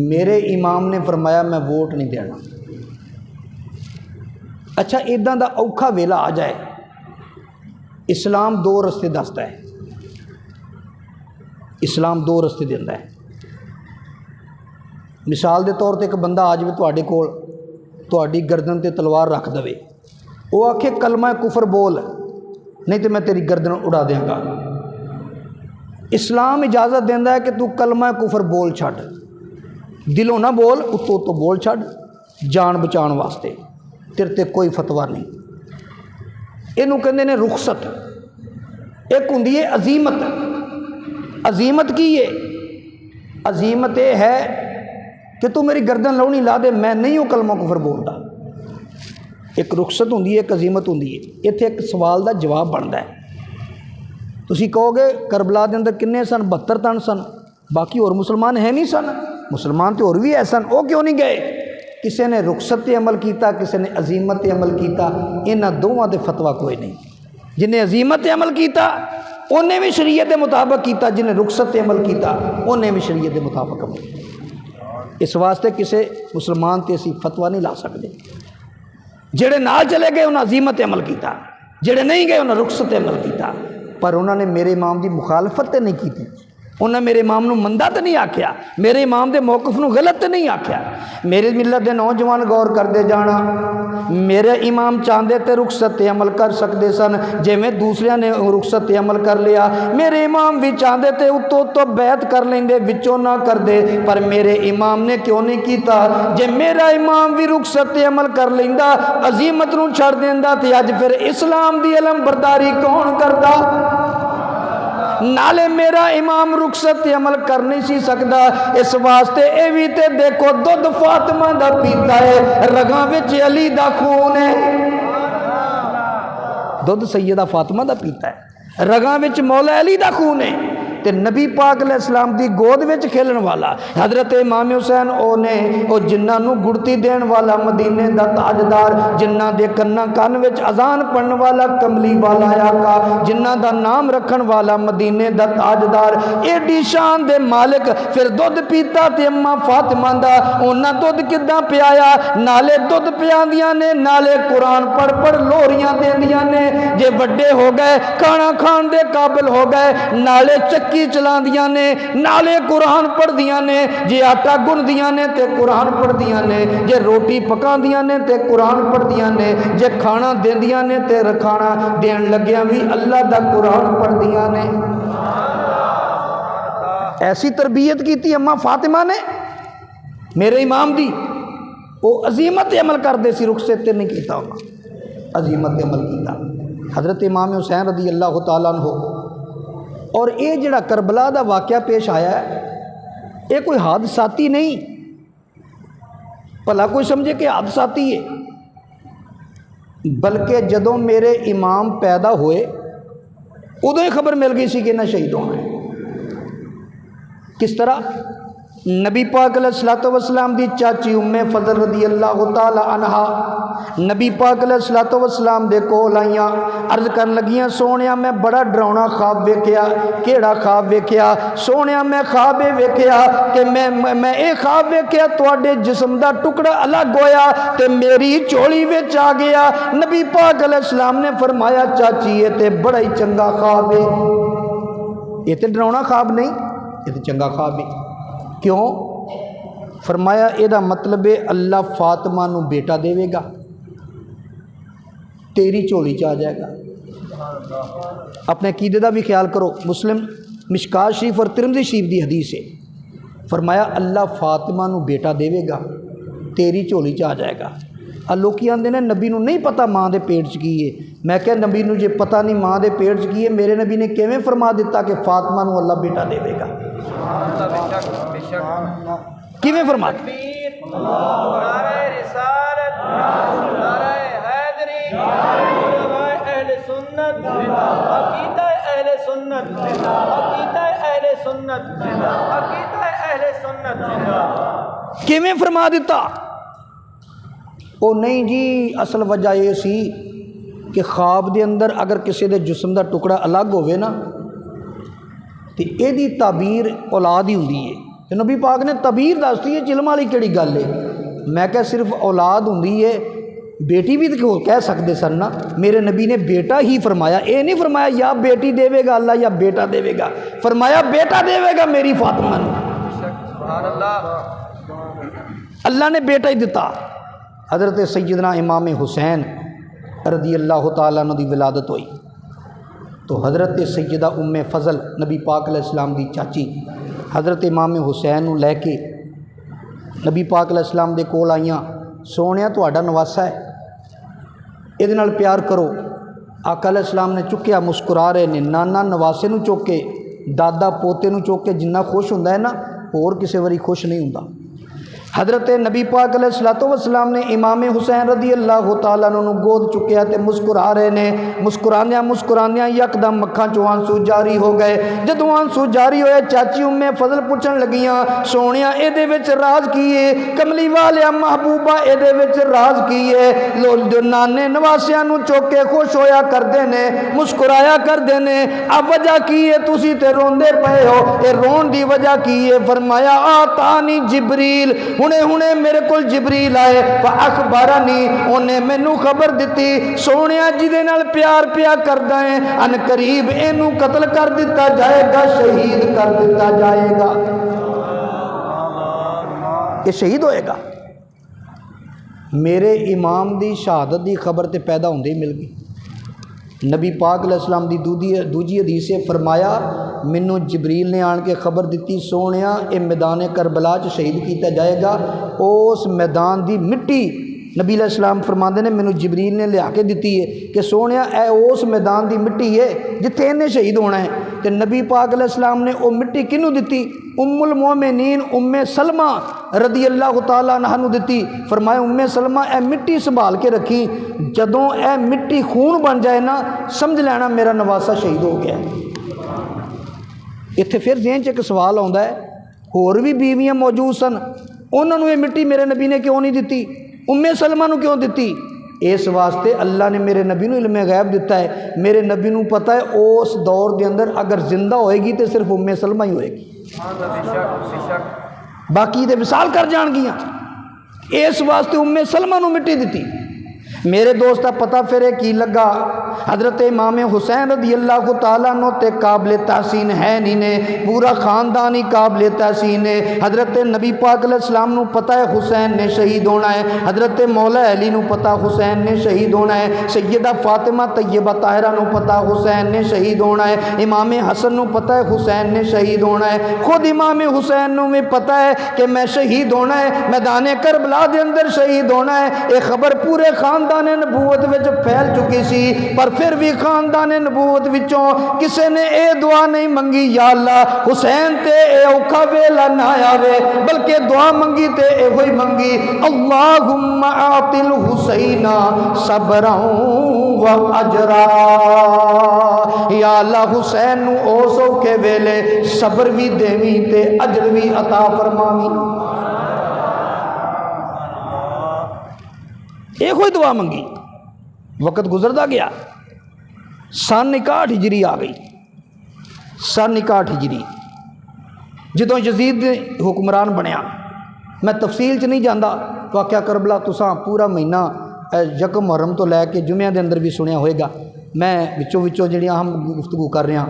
मेरे इमाम ने फरमाया मैं वोट नहीं देना। अच्छा इदां दा औखा वेला आ जाए, इस्लाम दो रस्ते दसदा है, इस्लाम दो रस्ते दिंदा है। मिसाल के तौर पर एक बंदा आ जाए तुहाडे कोल, तुहाडी गर्दन ते तलवार रख दवे, वो आखे कलमा कुफर बोल नहीं तो मैं तेरी गर्दन उड़ा देंगा। इस्लाम इजाज़त देंदा है कि तू कलमा कुफर बोल छड़, दिलों ना बोल, उत्तों तो बोल छड़, जान बचाने वास्ते, तेरे ते कोई फतवा नहीं। इनू कहते हैं रुखसत। एक होंदी है अजीमत। अजीमत की है? अजीमत यह है कि तू मेरी गर्दन लौनी ला दे, मैं नहीं वो कलमा कुफर बोलता। एक रुखसत होंदी है, एक अजीमत होंदी है। इत्थे एक सवाल का जवाब बनता है। तुसी कहोगे करबला के अंदर किन्ने सन? 72 तन सन, बाकी और मुसलमान है नहीं सन। मुसलमान तो और भी है सन, वो क्यों नहीं गए? किसी ने रुखसत पर अमल किया, किसी ने अजीमत पर अमल किया। इन्होंने दोवां ते फतवा कोई नहीं। जिन्हें अजीमत पर अमल किया उन्हें भी शरीयत के मुताबिक किया, जिन्हें रुखसत पर अमल किया उन्हें भी शरीयत के मुताबिक अमल किया। इस वास्ते किसी मुसलमान ते असीं फतवा नहीं ला सकते। जेड़े नाल चले गए उन्हें अजीमत अमल किया, जेड़े नहीं गए उन्हें रुखसत अमल किया। पर उन्होंने मेरे इमाम की मुखालफत तो नहीं की। उन्हें मेरे इमाम को मंदा तो नहीं आख्या, मेरे इमाम के मौकफ को गलत तो नहीं आख्या। मेरे मिलत के नौजवान गौर करते जाना, मेरे इमाम चाहते तो रुखसत अमल कर सकते सन, जिमें दूसरिया ने रुखसत अमल कर लिया। मेरे इमाम भी चाहते थे उत्तों तो बैत कर लेंदे, विचों ना करते। पर मेरे इमाम ने क्यों नहीं किया? जे मेरा इमाम भी रुखसत अमल कर लेंदा, अजीमत नूं छड़ देंदा, ते अज फिर इस्लाम की इलम बरदारी कौन करता? नाले मेरा इमाम रुखसत अमल कर नहीं सी सकता। इस वास्ते ये भी तो देखो, दुध फातिमा दा पीता है, रगां विच अली दा खून है। दुध सैयदा फातिमा दा पीता है, रगां विच मौला अली दा खून है। ते नबी पाक अलैहिस्सलाम दी गोद विच खेलन वाला हजरत इमाम हुसैन ओ ने, ओ जिन्हां नूं गुड़ती देण वाला मदीने दा ताजदार, जिन्हां दे कन्ना कन विच अजान पढ़न वाला कमली वाला आका, जिन्हां दा नाम रखण वाला मदीने दा ताजदार, एडी शान दे मालिक फिर दुध पीता ते अम्मा फातिमा दा उन्हां दुध किदां पियाया? नाले दुध पियांदियां ने, नाले कुरान पढ़ पढ़ लोरियां देंदियां ने। जे वड्डे हो गए, खाना खाण दे काबिल हो गए, नाले चक्की चलांदियां ने, नाले कुरान पढ़दियां ने। जे आटा गुनदियां ने ते कुरान पढ़दियां ने, जे रोटी पकांदियां ने ते कुरान पढ़दियां ने, जे खाना देंदियां ने ते खाना देन लग्गियां भी अल्लाह दा कुरान पढ़दियां ने। ऐसी तरबियत की थी अम्मा फातिमा ने मेरे इमाम दी। वो अजीमत अमल करते सी, रुखसत ते नहीं किया, अजीमत अमल किया। हजरत इमाम हुसैन रदी अल्लाह तआला अन्हु। और ये जिहड़ा करबला का वाक़या पेश आया है, ये कोई हादसाती नहीं। भला कोई समझे कि हादसाती है, बल्कि जदों मेरे इमाम पैदा हुए उदों ही खबर मिल गई सी कि इन्हें शहीद होना है। किस तरह? नबी पाक अलैहिस्सलातु वस्सलाम दी चाची उम्मे फजल रदी अल्लाह तआला अन्हा नबी पाक अलैहिस्सलातु वस्सलाम दे कोल आईयां, अर्ज करन लगियां, सोहणिया मैं बड़ा डरावना ख्वाब वेख्या। केड़ा ख्वाब वेख्या? सोहणिया मैं ख्वाब वेख्या कि मैं ये ख्वाब वेख्या तुहाडे जिस्म दा टुकड़ा अलग होया ते मेरी झोली विच आ गया। नबी पाक अलैहिस्सलाम ने फरमाया, चाची ये ते बड़ा ही चंगा ख्वाब है, ये ते डरावना ख्वाब नहीं, ये तो चंगा ख्वाब है। क्यों? फरमाया एदा मतलब है अल्लाह फातिमा नू बेटा देवेगा, तेरी झोली च आ जाएगा। अपने अकीदे का भी ख्याल करो। मुस्लिम मिशकात शरीफ और तिरमिज़ी शरीफ की हदीस है। फरमाया अल्लाह फातिमा नू बेटा देवेगा, तेरी झोली च आ जाएगा। लोग आते हैं नबी नू नहीं पता माँ के पेट च की है। मैं क्या नबी नू जे पता नहीं माँ के पेट च की है, मेरे नबी ने किवें फरमा दिता कि फातिमा नू अल्लाह बेटा देवेगा? किवें फरमा? किवें फरमा दिता? ओ नहीं जी, असल वजह यह सी कि ख्वाब के अंदर अगर किसी के जिस्म का टुकड़ा अलग होवे ना तो यदी ताबीर औलाद ही होंदी है। तो नबी पाक ने ताबीर दस दी है, चिलम वाली किहड़ी गल है? मैं क्या सिर्फ औलाद होंदी है, बेटी भी तो कह सकते सन ना। मेरे नबी ने बेटा ही फरमाया, ये नहीं फरमाया या बेटी देवेगा अल्लाह या बेटा देवेगा, फरमाया बेटा देवेगा मेरी फातिमा ने। अल्लाह ने बेटा ही दिता। हज़रत सैयदना इमाम हुसैन रदी अल्लाह तआला अन्हु दी विलादत हुई तो हज़रत सैयदा उम्मे फजल नबी पाक अलैहिस्सलाम दी चाची हज़रत इमाम हुसैन नूं लैके नबी पाक अलैहिस्सलाम दे कोल आईयां। सोहणिया तुहाडा नवासा है, इहदे नाल प्यार करो। आका अलैहिस्सलाम ने चुक्या, मुस्कुरा रहे ने। नाना नवासे नूं चुक के, दादा पोते नूं चुक के जिन्ना खुश हुंदा है ना, होर किसी वारी खुश नहीं हुंदा। हज़रत नबी पाक अलैहिस्सलातु वस्सलाम ने इमाम हुसैन रदी अल्लाह तआला अन्हु गोद चुक्या तो मुस्कुरा रहे ने। मुस्कुरांदियां मुस्कुरांदियां यकदम अखां चों आंसू जारी हो गए। जदों आंसू जारी होए, चाची उम्मे फजल पुछण लगियां, सोहणिया इहदे विच राज की है? कमली वालिया महबूबा इहदे विच राज की है? जो नाने नवासियां नूं चुक के खुश होया करदे ने, मुस्कुराया करदे ने, अब वजह की है? तुसी ते रोंदे पए हो, ये रोण दी वजह की है? फरमाया आतानी जिबरील, हुणे हुणे मेरे को जिबरील आए, अखबारानी, उन्हें मैनू खबर दी, सोहणिया जिदे नाल प्यार पिया करदा है, अन करीब इनू कतल कर दिता जाएगा, शहीद कर दिता जाएगा, ये शहीद होएगा। मेरे इमाम दी शहादत दी खबर तो पैदा होंदे ही मिल गई। नबी पाक अलैहिस्सलाम दी दूजी हदीस से फरमाया, मैनू जबरील ने आन के खबर दी, सोहणिया ये मैदान करबला च शहीद किया जाएगा। उस मैदान की मिट्टी नबी अलैहिस्सलाम फरमाते ने, मैनू जबरील ने लिया के दी है कि सोहणिया ए उस मैदान की मिट्टी है जिथे इन्हें शहीद होना है। तो नबी पाक अलैहिस्सलाम ने वो मिट्टी किनू दी? उम्मुल मोमिनीन उम्मे सलमा रदी अल्लाह तआला अन्हा नू दी। फरमाया, उम्मे सलमा ए मिट्टी संभाल के रखी, जदों ए मिट्टी खून बन जाए ना, समझ लेना मेरा नवासा शहीद हो गया। इत्थे फिर ज़हन च एक सवाल आता है, होर भी बीवियां मौजूद सन, उन्होंने ये मिट्टी मेरे नबी ने क्यों नहीं दी? उम्मे सलमा नू क्यों दी? इस वास्ते अल्लाह ने मेरे नबी नू इल्मे गैब दिता है। मेरे नबी नू पता है उस दौर के अंदर अगर जिंदा होएगी तो सिर्फ उम्मे सलमा ही होएगी, बाकी तो विसाल कर जाणगियां। इस वास्ते उम्मे सलमा नू मिट्टी दी। मेरे दोस्त का पता फिर की लगा, हज़रत इमाम हुसैन रदी अल्लाह तआला अन्हु ते काबिल तहसीन है नहीं ने, पूरा ख़ानदान ही काबिल तहसीन है। हज़रत नबी पाक अलैहिस्सलाम नू पता है हुसैन ने शहीद होना है, हज़रत मौला अली नू पता हुसैन ने शहीद होना है, सैयदा फातिमा तैयबा ताहिरा नू पता हुसैन ने शहीद होना है, इमाम हसन नू पता है हुसैन ने शहीद होना है, खुद इमाम हुसैन नू भी पता है कि मैं शहीद होना है, मैदान करबला के अंदर शहीद होना है। ये खबर पूरे खानदान नबूवत विच फैल चुकी सी, पर फिर भी खानदान नबूवत विचों किसी ने यह दुआ नहीं मंगी, या अल्लाह हुसैन ते औखा वेला ना आवे, बल्कि दुआ मंगी ते एहो ही मंगी, अल्लाहुम्मा आतिल हुसैना सबरा व अजरा, या अल्लाह हुसैन नू उस औखे वेले सबर भी देवी ते अजर भी अता फरमावी। एक ही दुआ मंगी। वक़्त गुजरता गया, सन 61 हिजरी आ गई। सन 61 हिजरी जदों यजीद हुक्मरान बनया, मैं तफसील च नहीं जाता, वाक़या करबला तुसां पूरा महीना यकम मुहर्रम तो लैके जुम्मिया के अंदर भी सुनिया होएगा। मैं विचों विचों जिहड़ियां हम गुफ्तगू कर रहा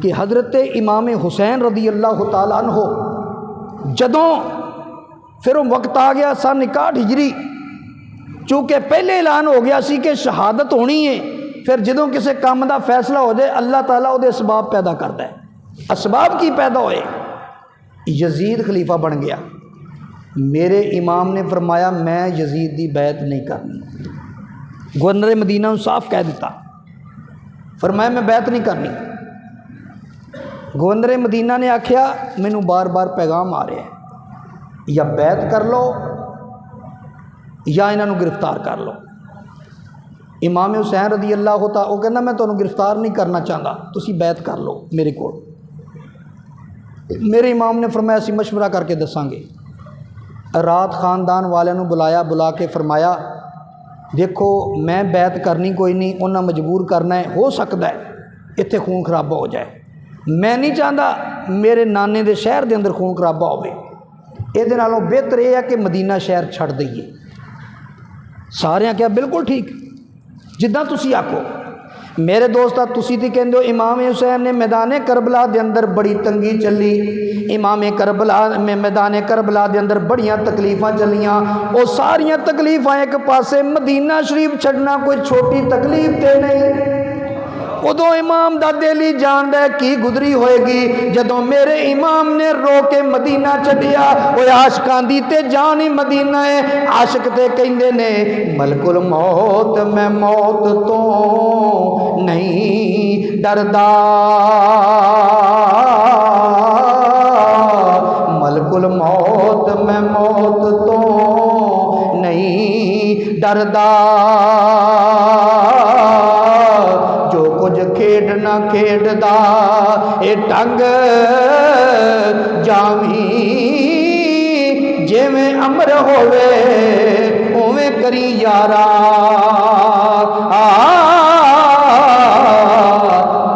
कि हज़रत इमाम हुसैन रदी अल्लाह तआला अन्हु जदों फिर वो वक्त आ गया सन 61 हिजरी, चूँकि पहले ऐलान हो गया सी कि शहादत होनी है, फिर जदों किसी काम का फैसला हो जाए अल्लाह ताला उहदे असबाब पैदा करता है। असबाब की पैदा होए, यजीद खलीफा बन गया। मेरे इमाम ने फरमाया मैं यजीद की बैत नहीं करनी। गवर्नर मदीना साफ कह दिता, फरमाया मैं बैत नहीं करनी। गवर्नर मदीना ने आख्या मैनू बार बार पैगाम आ रहा है, या बैत कर लो या इन्हों गिरफ्तार कर लो। इमाम हुसैन रदी अल्लाह होता वो कहना मैं तुम्हें गिरफ्तार नहीं करना चाहता, तुसी बैत कर लो मेरे को। मेरे इमाम ने फरमाया असीं मशवरा करके दसांगे। रात खानदान वालों बुलाया, बुला के फरमाया देखो मैं बैत करनी कोई नहीं, उन्हें मजबूर करना है, हो सकता है इत्थे खून खराबा हो जाए, मैं नहीं चाहता मेरे नाने के शहर के अंदर खून खराबा होवे, इहदे नालों बेहतर यह है कि मदीना शहर छड़ दईए। सारे क्या बिल्कुल ठीक, जिद्दां तुसी आखो। मेरे दोस्त तुसी तो कहते हो इमाम हुसैन ने मैदान करबला के अंदर बड़ी तंगी चली, इमाम करबला में मैदान करबला के अंदर बड़ियां तकलीफ़ां चलियां, वो सारियां तकलीफ़ां एक पासे, मदीना शरीफ छड़ना कोई छोटी तकलीफ तो नहीं। उदों इमाम दा दिल ही जानदा की गुजरी होएगी जदों मेरे इमाम ने रो के मदीना छड्डिया। ओए आशिकां दी ते जान ही मदीना है। आशिक ते कहंदे ने मलकुल मौत मैं मौत तो नहीं डरदा, मलकुल मौत मैं मौत तो नहीं डरदा। जो कुछ खेडना खेडदा ए टंग जावी, जिवें अमर होवे उवें करी यारा।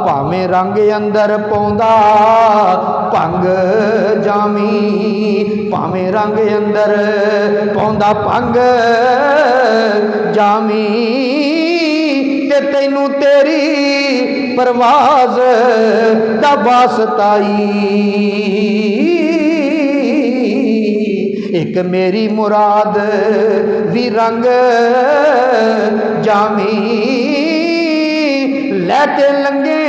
भावें रंग अंदर पौंदा भंग जामी, भावें रंग अंदर पौंदा भंग जामी। ते तैनू तेरी परवाज दा वास्ताई, एक मेरी मुराद भी रंग जामी। लैके लंगे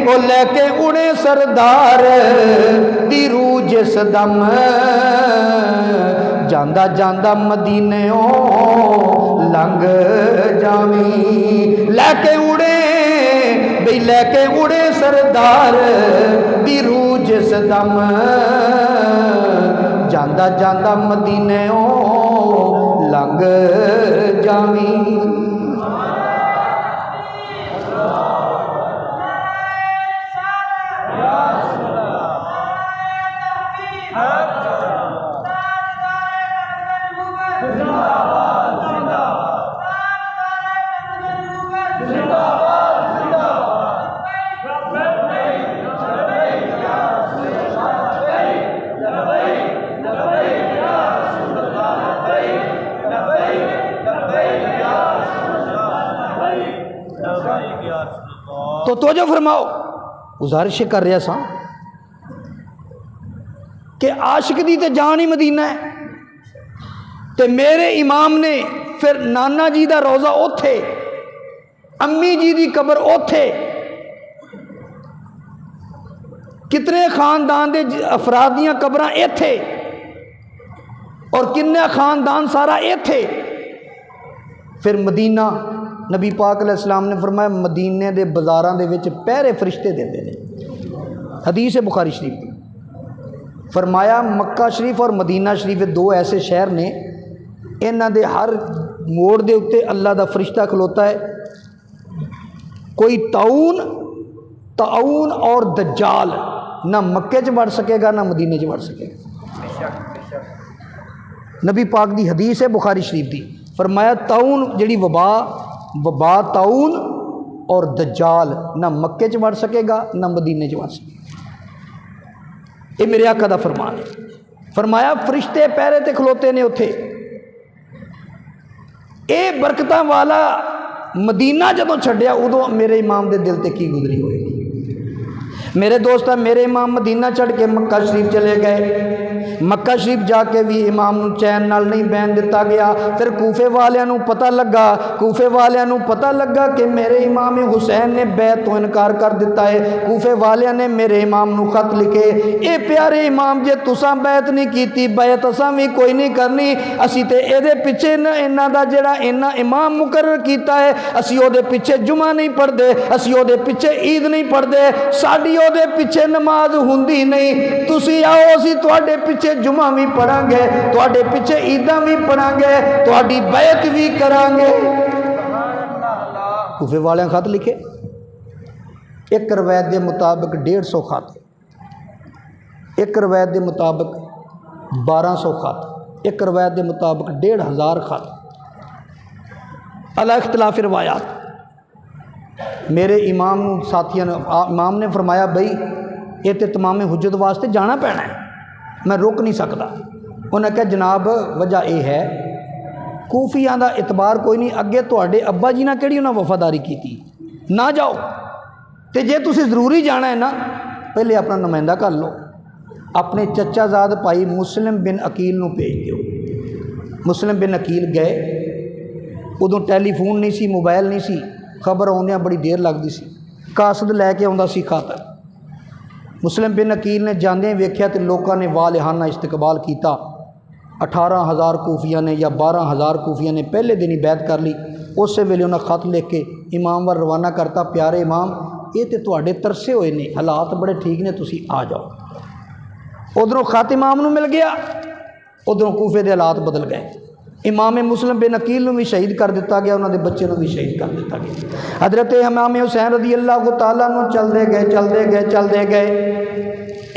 वो लैके उड़े सरदार दी रूह जिस दम, जांदा जांदा मदीनेओ लंघ जावी। लैके उड़े बई लैके उड़े सरदार दी रूह जिस दम, जांदा जांदा मदीनेओ लंघ जावी। तो तोजो फरमाओ, गुजारिश कर रहा सा कि आशिक दी ते जान ही मदीना है। ते मेरे इमाम ने फिर नाना जी दा रोज़ा ओथे, अम्मी जी दी कबर ओथे, कितने खानदान दे अफराद दियां कबरां इत्थे और किन्ने खानदान सारा इत्थे। फिर मदीना नबी पाक अलैहिस्सलाम ने फरमाया मदीने दे बाज़ारां दे विच पहरे फरिश्ते देंदे ने। हदीस है बुखारी शरीफ की। फरमाया मक्का शरीफ और मदीना शरीफ दो ऐसे शहर ने, इन्हां दे हर मोड़ दे उत्ते अल्लाह दा फरिश्ता खलोता है। कोई ताऊन और दज्जाल ना मक्के च बढ़ सकेगा ना मदीने च बढ़ सकेगा। नबी पाक दी हदीस है बुखारी शरीफ दी। फरमाया ताऊन जिहड़ी वबा ताऊन और दज्जाल ना मक्के च बढ़ सकेगा ना मदीने च बढ़ सकेगा। ये मेरे आका दा फरमान है। फरमाया फरिश्ते पैरे ते खलोते ने उत्थे। ये बरकतां वाला मदीना जदों छड्डिया उदों मेरे इमाम दे दिल ते की गुजरी होएगी। मेरे दोस्त, मेरे इमाम मदीना छड़ के मक्का शरीफ चले गए। मक्का शरीफ जाके भी इमाम नूं चैन नाल नहीं बहन दिता गया। फिर कूफे वालियां नूं पता लगा कि मेरे इमाम हुसैन ने बैत तो इनकार कर दिता है। कूफे वालियां ने मेरे इमाम नूं खत लिखे, ए प्यारे इमाम जे तुसां बैत नहीं कीती, बैत असां भी कोई नहीं करनी। असी ते इहदे पिछे इन्हां दा जिहड़ा इन्हां इमाम मुकर्रर कीता है, असी उहदे पिछे जुमा नहीं पढ़दे, असी उहदे पिछे ईद नहीं पढ़दे, साडी उहदे पिछे नमाज हुंदी नहीं। तुसी आओ असी तुहाडे पिछे जुमा भी पढ़ांगे, तुहाडे पिछे ईदां भी पढ़ांगे, तुहाडी बैत भी करांगे। कूफे वाले खत लिखे। एक रवायत के मुताबिक 150 खत, एक रवायत के मुताबिक 1200 खत, एक रवायत के मुताबिक 1500 खत, अला इख्तिलाफ रवायात। मेरे इमाम साथियों ने इमाम ने फरमाया बई ये तो तमाम हुज्जत वास्ते जाना पैना है, मैं रुक नहीं सकता। उन्हें कहा जनाब वजह यह है कूफियां का इतबार कोई नहीं, अगे तुहाडे अब्बा जी ने किहड़ी उन्हें वफादारी की ना जाओ। तो जे तुसीं जरूरी जाना है ना पहले अपना नुमाइंदा कर लो, अपने चचाजाद भाई मुस्लिम बिन अकील नूं भेज दिओ। मुस्लिम बिन अकील गए, उदों टैलीफोन नहीं सी, मोबाइल नहीं सी, खबर आउंदियां बड़ी देर लगती सी। कासद लैके आउंदा सी खातर। मुस्लिम बिन अकील ने जांदे वेख्या तो लोगों ने वालिहाना इस्तकबाल किया। 18,000 कूफिया ने या 12,000 कूफिया ने पहले दिन ही बैत कर ली। उस वेले उन्हें खत लिख के इमाम वाल रवाना करता, प्यारे इमाम ये तो तुहाडे तरसे हुए ने, हालात बड़े ठीक ने, तुसी आ जाओ। उधरों खत इमाम नूं मिल गया, उधरों कूफे के हालात बदल गए। इमाम मुस्लिम बिन अकील नूं भी शहीद कर दिता गया, उन्होंने बच्चे नूं भी शहीद कर दिता गया। हजरत इमाम हुसैन रज़ी अल्लाह तआला अन्हु चलते गए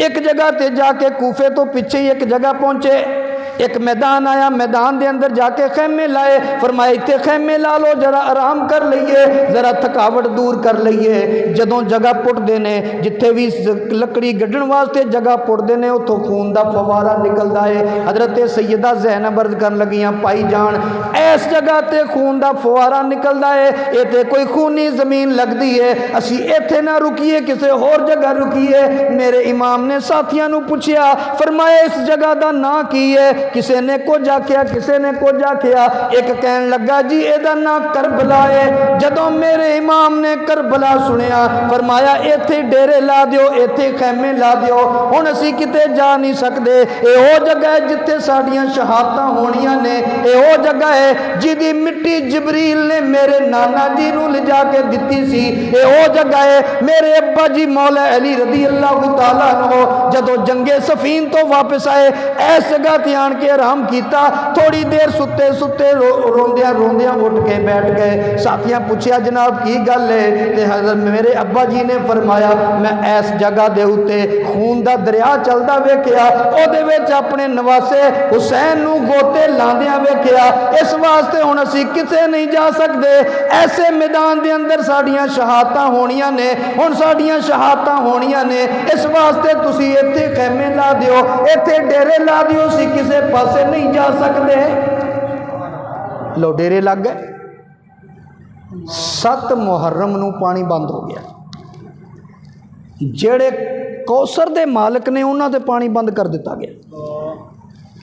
एक जगह ते जाके कूफे तो पीछे ही एक जगह पहुँचे। एक मैदान आया, मैदान के अंदर जाके खैमे लाए। फरमाया इत्थे खैमे ला लो, जरा आराम कर लीए, जरा थकावट दूर कर लीए। जदों जगह पुटते ने, जिथे भी लकड़ी गढ़न वास्ते जगह पुटते ने, उतों खून का फवारा निकलता है। हजरत सैयदा ज़ैनब अर्ज़ कर लगियां, पाई जान इस जगह ते खून का फवारा निकलता है, ये तो कोई खूनी जमीन लगती है, असी इत्थे ना रुकीए, किसी होर जगह रुकीए। मेरे इमाम ने साथियों को पूछया, फरमाया इस जगह का ना की है? किसी ने कुछ आख्या, किसी ने कुछ आख्या। एक कहन लगा जी एदा ना करबला है। जदों मेरे इमाम ने करबला सुनिया, फरमाया इत्थे डेरे ला दिओ, इत्थे खैमे ला दिओ, हुण असीं किते जा नहीं सकते। इहो जगह है जिथे साडियां शहादतां होणियां ने, इहो जगह है जिहदी मिट्टी जबरील ने मेरे नाना जी नूं लिजा के दित्ती सी, इहो जगह है मेरे अब्बा जी मौला अली रज़ी अल्लाह तआला अन्हु जदों जंगे सफीन तो वापस आए, इस जगह ते आण के आराम किया। थोड़ी देर सुते सुते रोंदिया रोंदिया उठ के बैठ गए। साथियां पूछया जनाब की गल है? ते हज़रत मेरे अब्बा जी ने फरमाया मैं इस जगह दे उत्ते खून का दरिया चलता वेख्या, उहदे विच अपने नवासे हुसैन नूं गोते लांदियां वेख्या। इस वास्ते हुण असीं किते नहीं जा सकते, ऐसे मैदान दे अंदर साडियां शहादतां होणियां ने, हुण साडियां शहादतां होणियां ने, इस वास्ते तुसीं इत्थे खैमे ला दिओ, इत्थे डेरे ला दिओ, असीं किसे पासे नहीं जा सकते। लो डेरे लग गए। 7 मुहर्रम नूं पानी बंद हो गया। जेड़े कौसर दे मालिक ने उन्हां ते पानी बंद कर दिता गया।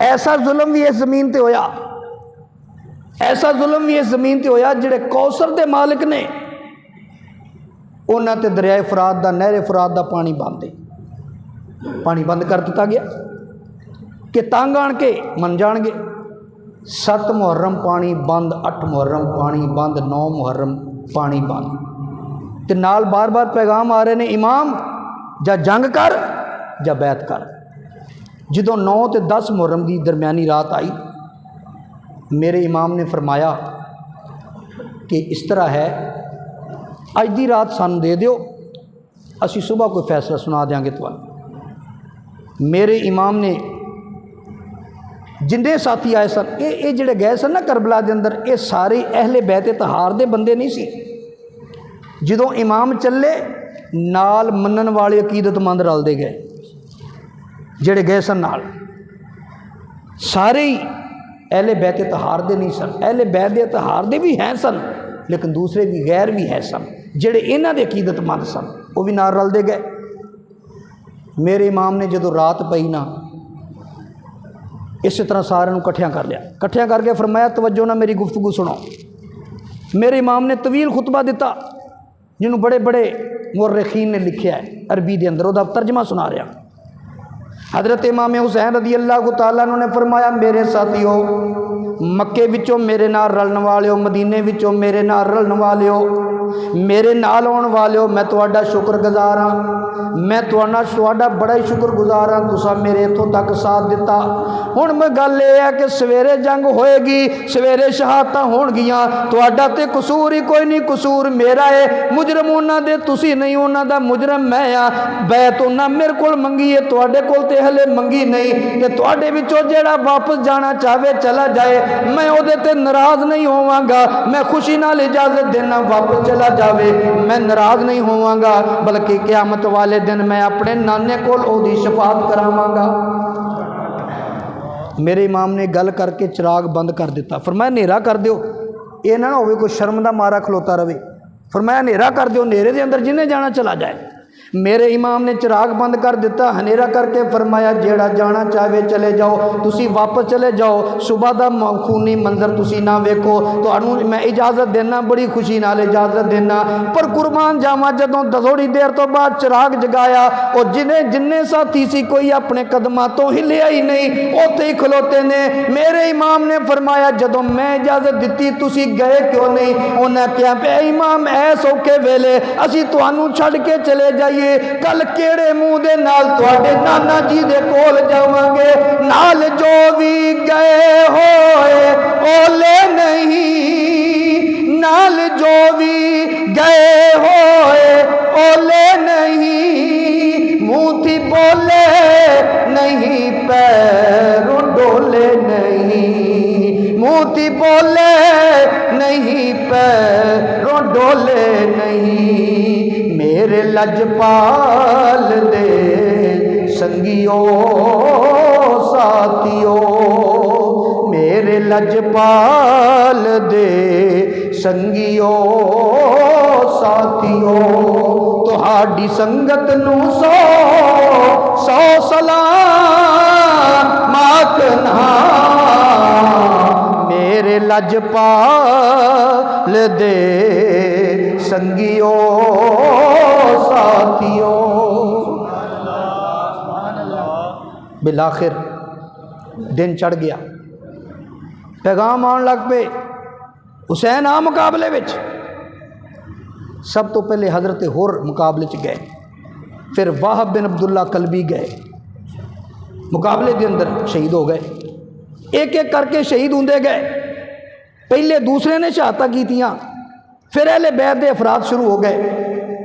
ऐसा जुल्म भी इस जमीन ते होया, ऐसा जुल्म भी इस जमीन ते होया। जेड़े कौसर दे मालिक ने उन्हां ते दरियाए फरात दा, नहरे फरात दा पानी बंद है, पानी बंद कर दिता गया कि तंग आण के मन जाणगे। 7 मुहर्रम पानी बंद, 8 मुहर्रम पानी बंद, 9 मुहर्रम पानी बंद। ते नाल बार बार पैगाम आ रहे ने, इमाम जा जंग कर जा बैत कर। जदों 9 ते 10 मुहर्रम की दरमियानी रात आई, मेरे इमाम ने फरमाया कि इस तरह है, अज दी रात सानू दे दिओ, असी सुबह कोई फैसला सुना देंगे तुहानू। मेरे इमाम ने जिन्ने साथी आए सन, ये जिहड़े गए सन ना करबला के अंदर, ये सारे अहले बैत तहार दे बंदे नहीं सी। जदों इमाम चले नाल मनन वाले अकीदतमंद रलते गए, जिहड़े गए सन नाल, सारे ही अहले बैत तहार दे नहीं सन। अहले बैत तहार दे भी हैं सन, लेकिन दूसरे भी गैर भी है सन, जिहड़े इन्हां दे अकीदतमंद सन, वो भी नाल रलते गए। मेरे इमाम ने जदों रात पई ना, इस तरह सारे इकट्ठिया कर लिया। इकट्ठिया करके फरमाया तवज्जो ना मेरी गुफ्तगू सुनो। मेरे इमाम ने तवील खुतबा दिता, जिन्होंने बड़े बड़े मुर्रिखीन ने लिखा है अरबी के अंदर, वह तर्जमा सुना रहा। हज़रत इमाम हुसैन रज़ी अल्लाह तआला अन्हु ने फरमाया, मेरे साथियों, मक्के विचों मेरे नाल रलन वालिओ, मदीने विचों मेरे नाल रलन वालिओ, मेरे नाल आउण वालिओ, मैं तुहाडा शुक्रगुजार हाँ। मैं तुहाडा बड़ा ही शुक्रगुजार हाँ, तुसां मेरे इत्थों तक साथ दिता। हुण मैं गल ये है कि सवेरे जंग होएगी, सवेरे शहादतां होणगियां, तुहाडा ते कसूर ही कोई नहीं, कसूर मेरा है। मुजरम उन्हां दे तुसीं नहीं, उन्हां दा मुजरम मैं हाँ। बैत उन्हां मेरे कोल मंगी है, तुहाडे कोल ते हले मंगी नहीं। ते तुहाडे विचों जिहड़ा वापस जाना चाहे चला जाए, मैं उहदे ते नाराज़ नहीं होवांगा। मैं खुशी नाल इजाजत देना वापस चला जावे, मैं नाराज़ नहीं होवांगा, बल्कि क़यामत वाले दिन मैं अपने नाने कोल ओहदी शफात करावांगा। मेरे इमाम ने गल करके चिराग बंद कर दिता। फरमाया नेरा कर दिओ, ये ना होवे कोई शर्म दा मारा खलोता रहे। फरमाया नेरा कर दिओ, नेरे दे अंदर जिन्हें जाना चला जाए। मेरे इमाम ने चिराग बंद कर दिता, हनेरा करके फरमाया जेड़ा जाना चाहे चले जाओ, तुसी वापस चले जाओ, सुबह का खूनी मंजर तुसी ना वेखो, तो मैं इजाज़त देना, बड़ी खुशी नाल इजाज़त देना। पर कुरबान जावा जदों थोड़ी देर तो बाद चिराग जगाया, और जिन्ने साथी सी कोई अपने कदमां तो हिलिया ही नहीं, उत्थे ही खलोते ने। मेरे इमाम ने फरमाया जदों मैं इजाज़त दी तुसी गए क्यों नहीं? उन्हें कहा पे इमाम ऐस औखे वेले असी तुहानू छड़ के चले जाइए, कल केड़े मुंह दे नाल तुहाडे नाना जी दे कोल जावांगे, नाल जो भी गए होए ओले नहीं, नाल जो भी गए होए ओले नहीं, मुंह थी बोले नहीं पैरों डोले नहीं, मुंह थी बोले नहीं पैरों डोले नहीं। मेरे लजपाल दे संगियो साथियों, मेरे लजपाल दे संगियो साथियों, तुहाडी संगत नू सौ सौ सलाम माकना। मेरे लजपाल दे संगियो साथियों। बिलाखिर दिन चढ़ गया, पैगाम आने लग पे। हुसैन आ मुकाबले विच, सब तो पहले हज़रत हुर मुकाबले च गए, फिर वाहब बिन अब्दुल्ला कलबी गए, मुकाबले के अंदर शहीद हो गए। एक एक करके शहीद होंदे गए, पहले दूसरे ने शहादत कीतियां, फिर अहले बैत दे अफराद शुरू हो गए।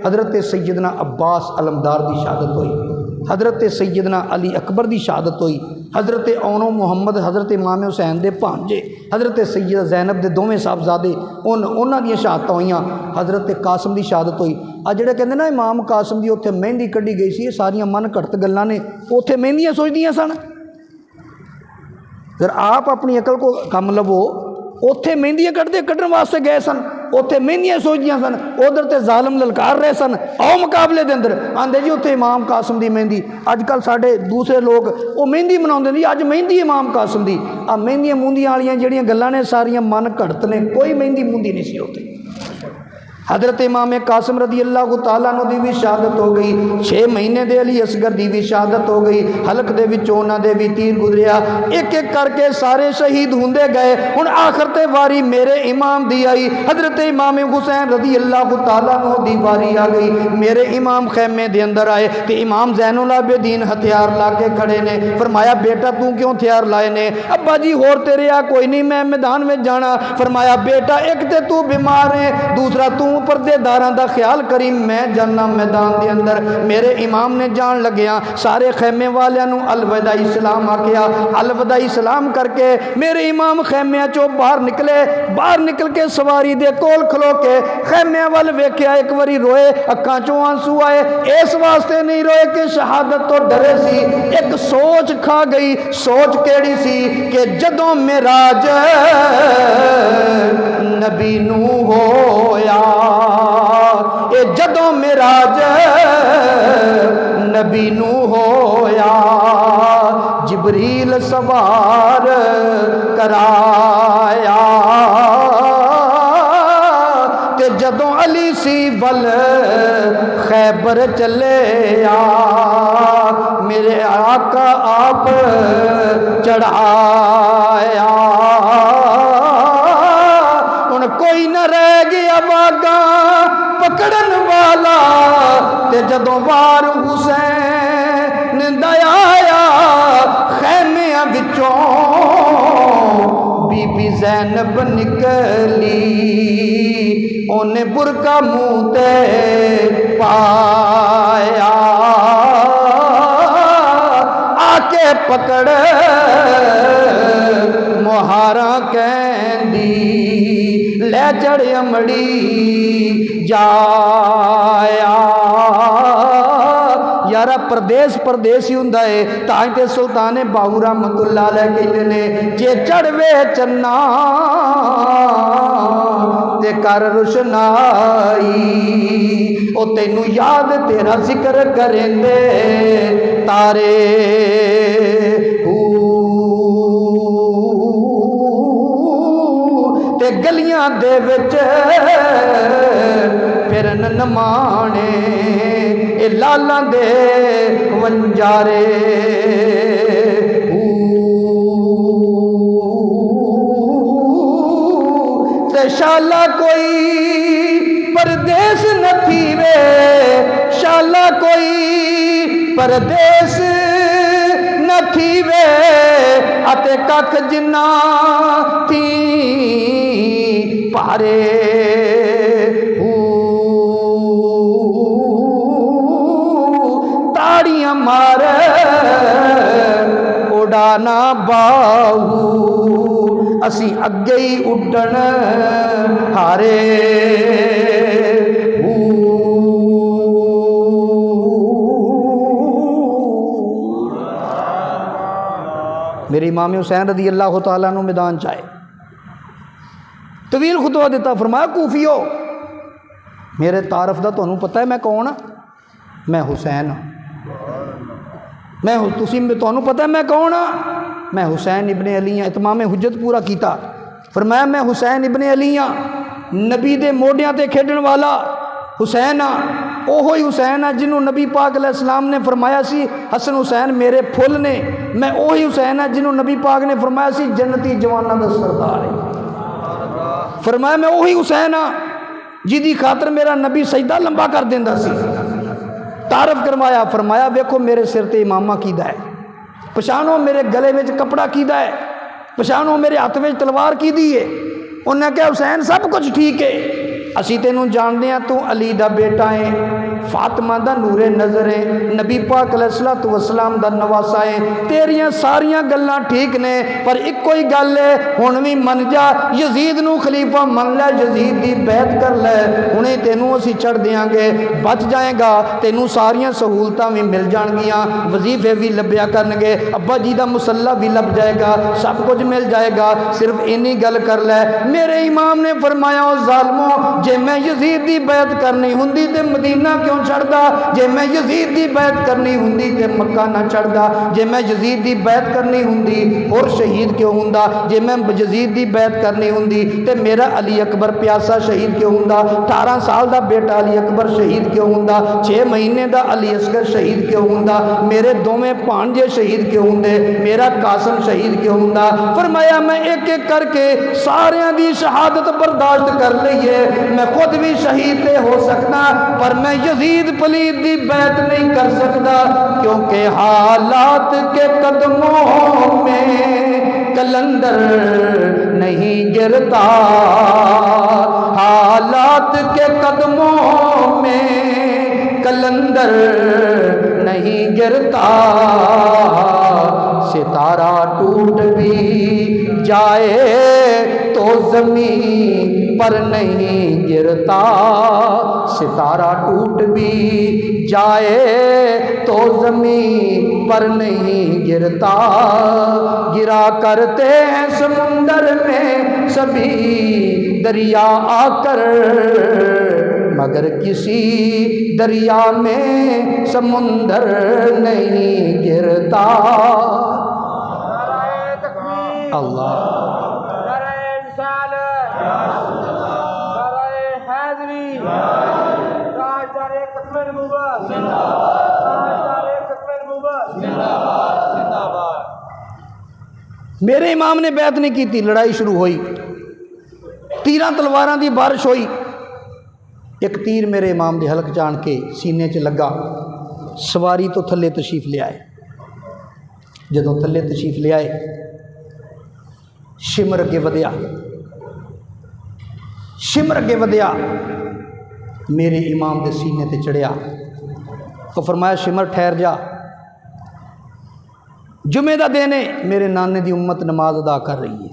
हज़रत सैयदना अब्बास अलमदार की शहादत हुई, हज़रत सैयदना अली अकबर की शहादत हुई, हज़रत औनो मुहम्मद हज़रत इमाम हुसैन के भांजे हज़रत सैयदा ज़ैनब के दोवें साहबजादे उन्हों दी शहादत हुई, हज़रत कासम की शहादत हुई। आ जिहड़े कहंदे ना इमाम कासम की उत्थे मेहंदी कढ़ी गई सी, ये सारियां मन घड़त गल्लां ने, उत्थे मेहंदियां सोचदियां सन। अगर आप अपनी अकल को कम लवो, उत्थे मेहंदियां कढ़न वास्ते गए सन, उत्थे मेहंदियां सोचदियां सन, उधर तो जालम ललकार रहे सन। आओ मुकाबले के अंदर आंदे जी उत्थे इमाम कासम की मेहंदी। अजकल साढ़े दूसरे लोग वो मेहंदी मनाते हैं जी, अज मेहंदी इमाम कासम की। आ मेहंदियां मूंदियां वालियां जिहड़ियां गल्लां ने सारियां मन घड़त ने, कोई मेहंदी मूंदी नहीं सी उत्थे। हज़रत इमाम कासम रदी अल्लाह तआला अन्हु दी भी शहादत हो गई, 6 महीने दे अली असगर दी भी शहादत हो गई, हलक दे विचों उन्हां दे भी तीर गुजरिया। एक एक करके सारे शहीद होंदे गए। हुण आखिर ते वारी मेरे इमाम दी आई, हज़रत इमाम हुसैन रदी अल्लाह तआला अन्हु दी वारी आ गई। मेरे इमाम खैमे दे अंदर आए तो इमाम ज़ैनुल आबिदीन हथियार ला के खड़े ने। फरमाया बेटा तू क्यों हथियार लाए ने? अब्बा जी होर तेरे आ कोई नहीं, मैं मैदान में जाना। फरमाया बेटा एक तो तू बीमार है, दूसरा तू पर्देदारां दा ख्याल करी, मैं जाना मैदान के अंदर। मेरे इमाम ने जान लग्या सारे खैमे वालियां नूं अलविदा इस्लाम आख्या। अलविदा इस्लाम करके मेरे इमाम खैमिया चो बाहर निकले। बाहर निकल के सवारी दे कोल खलो के खैमिया वाल वेख्या, एक बारी रोए, अक्कां चों आंसू आए। इस वास्ते नहीं रोए कि शहादत तो डरे सी, एक सोच खा गई। सोच केड़ी सी कि जदों मेराज नबी नू होया, ए जदों मेराज नबी नू होया, जिबरील सवार कराया, ते जदों अली सी बल खैबर चले आ, मेरे आका आप चढ़ाया। हुण कोई न रह गया बागा पकड़न वाला, ते जदों वार हुसैन दयाया, खैमिया विचों बीबी ज़ैनब निकली, ओने बुरका मुँह ते पाया, आके पकड़ मुहारा कहंदी, ले चढ़ अमड़ी जाया। यारा परदेस परदेस ही हुंदा है, तां ते सुल्तान बाहू रहमतुल्लाह अलैह कहते ने, जे चढ़वे चन्ना ते कर रुशनाई, ओ तेनू याद तेरा जिक्र करेंदे तारे ते गलियां दे विच फिरन नमाने ए लालां दे वंजारे ते शाला कोई परदेस न थीवे शाला कोई परदेस न थीवे अते कख जिन्ना थी पारे ताड़ियां मार उड़ाना बाहू असी अगे ही उड्डण हारे मेरे इमाम हुसैन रदी अल्लाह तआला नु मैदान चाहे तवील खुतबा दिता फरमाया कूफियो मेरे तारफ दा तुहानू पता है मैं कौन हाँ मैं हुसैन हाँ मैं तुहानू पता है मैं कौन हाँ मैं हुसैन इबन अली हाँ इतमाम हुज्जत पूरा किया फरमाया मैं हुसैन इबन अली हाँ नबी दे मोडियां ते खेडण वाला हुसैन हाँ ओहो ही हुसैन है जिन्हों नबी पाक अलैहिस्सलाम ने फरमाया सी हसन हुसैन मेरे फुल ने मैं ओही हुसैन है जिन्हों नबी पाक ने फरमाया सी जन्नती जवाना दा सरदार है फरमाया मैं ओही हुसैन हाँ जिदी खातर मेरा नबी सजदा लंबा कर देंदा सी तारफ करवाया फरमाया वेखो मेरे सिर ते इमामा कीदा है पछाणो मेरे गले में कपड़ा कीदा है पछाणो मेरे हथ में तलवार कीदी है उन्हें कहा हुसैन सब कुछ ठीक है असी तेनू जानते हैं तू अली दा बेटा है फातिमा दा नूरे नज़र है नबी पाक अलैहिस्सलातु वस्सलाम दा नवासा है तेरियां सारियां गल्लां ठीक ने पर इक्को ही गल है हुण भी मन जा यजीद नू खलीफा मन लै यजीद दी बैत कर लै हुणे तेनू असी छड़ देंगे बच जाएगा तेनू सारियां सहूलतां भी मिल जाणगियां वजीफे भी लभ्या करनगे अब्बा जी दा मुसल्ला भी लभ जाएगा सब कुछ मिल जाएगा सिर्फ इन्नी गल कर लै मेरे इमाम ने फरमाया ओ ज़ालिमो जे मैं यजीद दी बैत करनी हुंदी ते मदीना क्यों छड़दा जे मैं यजीद दी बैत करनी हुंदी ते मक्का ना छड़दा जे मैं यजीद दी बैत करनी हुंदी और शहीद क्यों हुंदा जे मैं यजीद दी बैत करनी हुंदी ते मेरा अली अकबर प्यासा शहीद क्यों हुंदा 18 साल दा बेटा अली अकबर शहीद क्यों हुंदा 6 महीने दा अली असगर शहीद क्यों हुंदा मेरे दोवें भांजे शहीद क्यों हुंदे मेरा कासम शहीद क्यों हुंदा फरमाया मैं एक एक करके सारियां दी शहादत बर्दाश्त कर लईए मैं खुद भी शहीद हो सकता पर मैं यजीद पलीद दी बैत नहीं कर सकता क्योंकि हालात के कदमों में कलंदर नहीं गिरता हालात के कदमों में कलंदर नहीं गिरता सितारा टूट भी जाए तो जमीन पर नहीं गिरता सितारा टूट भी जाए तो जमीन पर नहीं गिरता गिरा करते हैं समुंदर में सभी दरिया आकर मगर किसी दरिया में समुंदर नहीं गिरता अल्लाह मेरे इमाम ने बैत नहीं की थी लड़ाई शुरू हुई तीरां तलवारां दी बारिश हुई एक तीर मेरे इमाम के हलक जान के सीने च लगा सवारी तो थले तशरीफ ले आए जदों थले तशरीफ ले आए शिमर अगे वधिया शिमर अगे वधिया मेरे इमाम के सीने ते चढ़िया तो फरमाया शिमर ठहर जा जुमे का दिन है मेरे नाने की उम्मत नमाज अदा कर रही है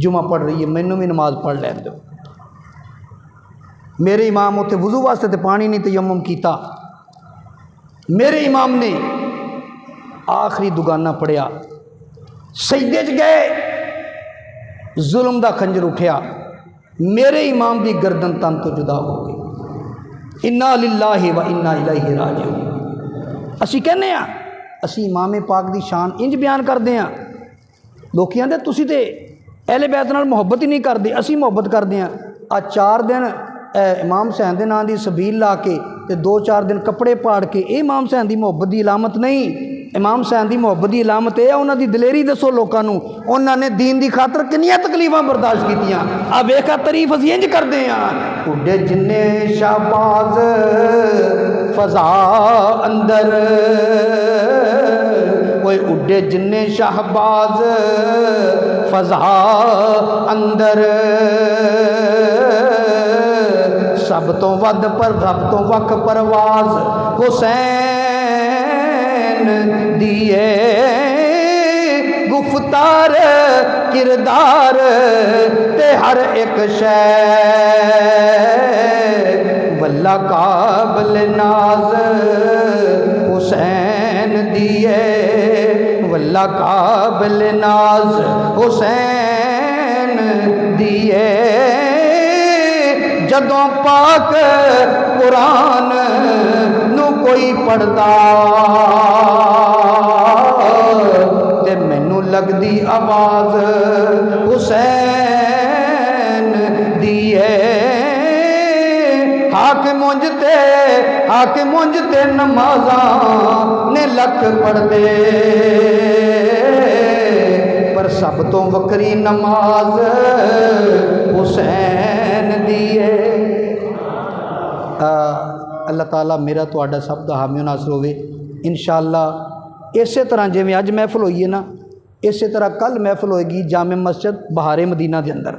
जुमा पढ़ रही है मैनू भी नमाज पढ़ लैन दो मेरे इमाम उत्थे वुजू वास्ते तो पानी नहीं तयम्मुम किया मेरे इमाम ने आखिरी दुगाना पढ़िया सजदे च गए जुल्म का खंजर उठिया मेरे इमाम की गर्दन तन तो जुदा हो गई इन्ना लिल्लाहि व इन्ना इलैहि राजिऊन। असी कहने आ असी इमाम पाक की शान इंज बयान करते हैं, लोग आते तुसी ते अहले बैत नाल मुहब्बत ही नहीं करते, असी मुहब्बत करते हैं। आ 4 दिन इमाम हुसैन के नाम की सबील ला के ते 2-4 दिन कपड़े पाड़ के, ये इमाम हुसैन की मुहब्बत की इलामत नहीं। इमाम हुसैन की मुहब्बत की इलामत है उन्होंने दलेरी। दसो लोगों को उन्होंने दीन की खातर कितनी तकलीफां बर्दाश्त कीतियां। आ वेखा तारीफ असीं इंज करते हैं, उड्डे जिन्ने शाहबाज फजा अंदर, वो उड्डे जिन्ने शाहबाज फजा अंदर, सब तो वध पर सब तो वख परवाज हुसैन दिए गुफ्तार किरदार ते हर एक शै वल्ला काबिल नाज हुसैन दिए, वल्ला काबिल नाज हुसैन दिए। जदों पाक कुरान नू कोई पढ़दा ते मैनू लगदी आवाज़ हुसैन दिए। हाकिम मुंजते नमाज़ां ने लख पढ़दे, पर सब तो वक्री नमाज हुसैन दिए। अल्लाह ताला मेरा तुहाडा सब दा हामी नासर होवे इंशाअल्लाह। इस तरह जिवें अज महफिल होई है ना, इस तरह कल महफिल होएगी जामे मस्जिद बहारे मदीना के अंदर।